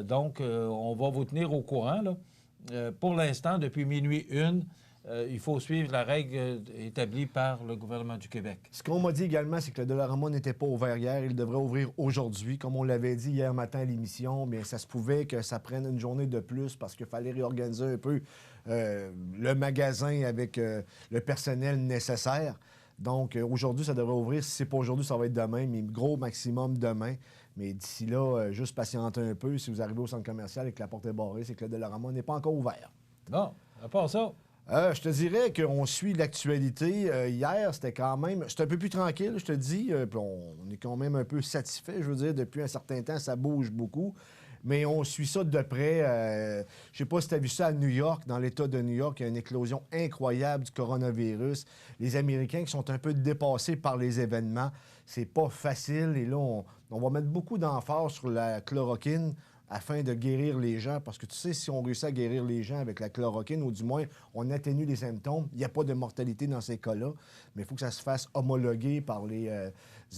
Donc, on va vous tenir au courant. Là. Pour l'instant, depuis minuit 1, il faut suivre la règle établie par le gouvernement du Québec. Ce qu'on m'a dit également, c'est que le Dollarama n'était pas ouvert hier. Il devrait ouvrir aujourd'hui. Comme on l'avait dit hier matin à l'émission, bien, ça se pouvait que ça prenne une journée de plus parce qu'il fallait réorganiser un peu le magasin avec le personnel nécessaire. Donc, aujourd'hui, ça devrait ouvrir. Si c'est pas aujourd'hui, ça va être demain, mais gros maximum demain. Mais d'ici là, juste patienter un peu. Si vous arrivez au centre commercial et que la porte est barrée, c'est que le Dollarama n'est pas encore ouvert. Bon, à part ça... je te dirais qu'on suit l'actualité. Hier, c'était quand même... C'était un peu plus tranquille, je te dis. Puis on est quand même un peu satisfait. Je veux dire, depuis un certain temps, ça bouge beaucoup. Mais on suit ça de près. Je ne sais pas si tu as vu ça à New York. Dans l'État de New York, il y a une éclosion incroyable du coronavirus. Les Américains qui sont un peu dépassés par les événements. C'est pas facile. Et là, on va mettre beaucoup d'emphase sur la chloroquine afin de guérir les gens. Parce que tu sais, si on réussit à guérir les gens avec la chloroquine, ou du moins, on atténue les symptômes, il n'y a pas de mortalité dans ces cas-là. Mais il faut que ça se fasse homologuer par les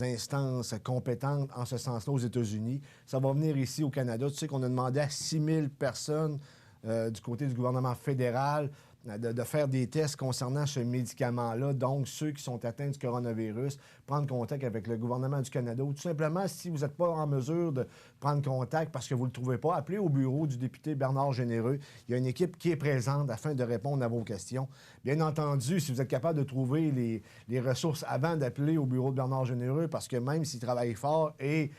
instances compétentes en ce sens-là aux États-Unis. Ça va venir ici au Canada. Tu sais qu'on a demandé à 6 000 personnes du côté du gouvernement fédéral de faire des tests concernant ce médicament-là. Donc, ceux qui sont atteints du coronavirus, prendre contact avec le gouvernement du Canada ou tout simplement, si vous n'êtes pas en mesure de prendre contact parce que vous ne le trouvez pas, appelez au bureau du député Bernard Généreux. Il y a une équipe qui est présente afin de répondre à vos questions. Bien entendu, si vous êtes capable de trouver les ressources avant d'appeler au bureau de Bernard Généreux, parce que même s'ils travaillent fort et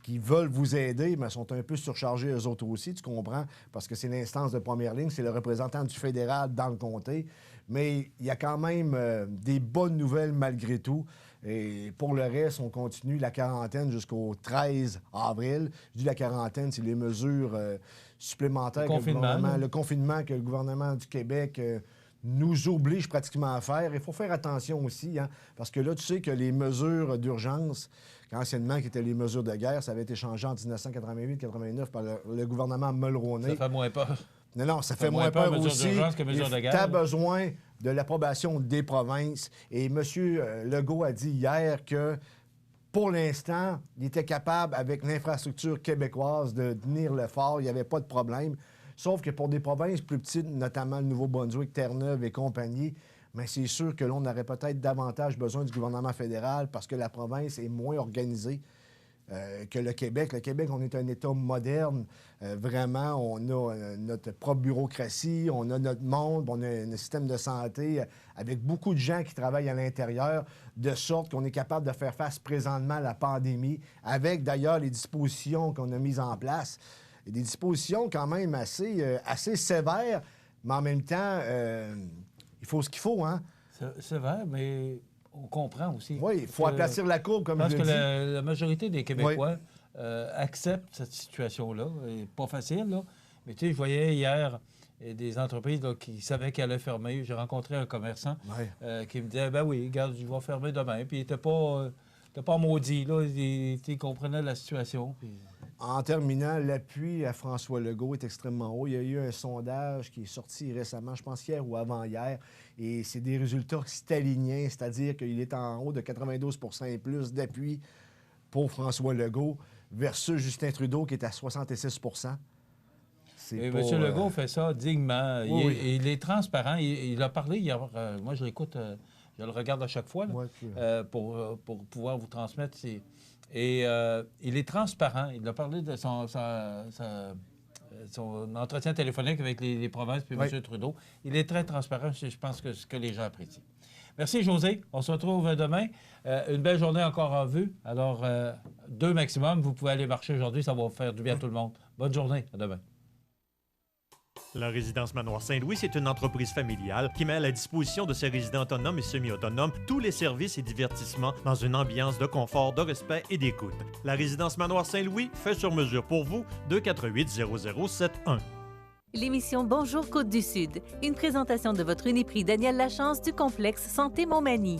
qui veulent vous aider, mais sont un peu surchargés eux autres aussi, tu comprends? Parce que c'est l'instance de première ligne, c'est le représentant du fédéral dans le comté. Mais il y a quand même des bonnes nouvelles malgré tout. Et pour le reste, on continue la quarantaine jusqu'au 13 avril. Je dis la quarantaine, c'est les mesures supplémentaires le confinement que le gouvernement du Québec nous oblige pratiquement à faire. Il faut faire attention aussi, hein, parce que là, tu sais que les mesures d'urgence, anciennement, qui étaient les mesures de guerre, ça avait été changé en 1988-89 par le gouvernement Mulroney. Ça fait moins peur. Non, ça fait moins peur aussi. Que mesures de guerre. Tu as besoin de l'approbation des provinces. Et M. Legault a dit hier que, pour l'instant, il était capable, avec l'infrastructure québécoise, de tenir le fort. Il n'y avait pas de problème. Sauf que pour des provinces plus petites, notamment le Nouveau-Brunswick, Terre-Neuve et compagnie, mais c'est sûr que là, on aurait peut-être davantage besoin du gouvernement fédéral parce que la province est moins organisée que le Québec. Le Québec, on est un État moderne. Vraiment, on a notre propre bureaucratie, on a notre monde, on a un système de santé avec beaucoup de gens qui travaillent à l'intérieur, de sorte qu'on est capable de faire face présentement à la pandémie, avec d'ailleurs les dispositions qu'on a mises en place. Et des dispositions quand même assez sévères, mais en même temps... il faut ce qu'il faut, hein? C'est vrai, mais on comprend aussi. Oui, il faut aplatir la courbe, comme je le dis. Parce que la majorité des Québécois acceptent cette situation-là. Pas facile, là. Mais tu sais, je voyais hier des entreprises là, qui savaient qu'elles allaient fermer. J'ai rencontré un commerçant qui me disait, ben oui, regarde, je vais fermer demain. Puis il n'était pas maudit, là. Il comprenait la situation. Puis... En terminant, l'appui à François Legault est extrêmement haut. Il y a eu un sondage qui est sorti récemment, je pense hier ou avant-hier, et c'est des résultats staliniens, c'est-à-dire qu'il est en haut de 92 et plus d'appui pour François Legault versus Justin Trudeau qui est à 66 Et M. Legault fait ça dignement. Oui. Il est transparent. Il a parlé hier. Moi, je l'écoute, je le regarde à chaque fois là, pour pouvoir vous transmettre ses... Et il est transparent. Il a parlé de son entretien téléphonique avec les provinces puis M. Trudeau. Il est très transparent. Je pense que c'est ce que les gens apprécient. Merci, José. On se retrouve demain. Une belle journée encore en vue. Alors, 2 maximum. Vous pouvez aller marcher aujourd'hui. Ça va faire du bien à tout le monde. Bonne journée. À demain. La résidence Manoir Saint-Louis, c'est une entreprise familiale qui met à la disposition de ses résidents autonomes et semi-autonomes tous les services et divertissements dans une ambiance de confort, de respect et d'écoute. La résidence Manoir Saint-Louis fait sur mesure pour vous, 248-0071. L'émission Bonjour Côte-du-Sud, une présentation de votre Uniprix Daniel Lachance du complexe Santé Montmagny.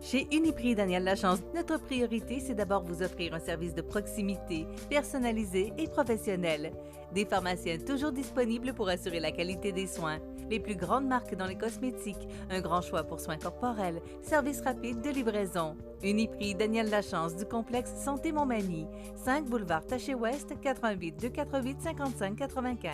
Chez Uniprix Daniel Lachance, notre priorité, c'est d'abord vous offrir un service de proximité, personnalisé et professionnel. Des pharmaciens toujours disponibles pour assurer la qualité des soins. Les plus grandes marques dans les cosmétiques, un grand choix pour soins corporels, service rapide de livraison. Uniprix Daniel Lachance du complexe Santé Montmagny, 5 boulevard Taché-Ouest, 88 248 55 95.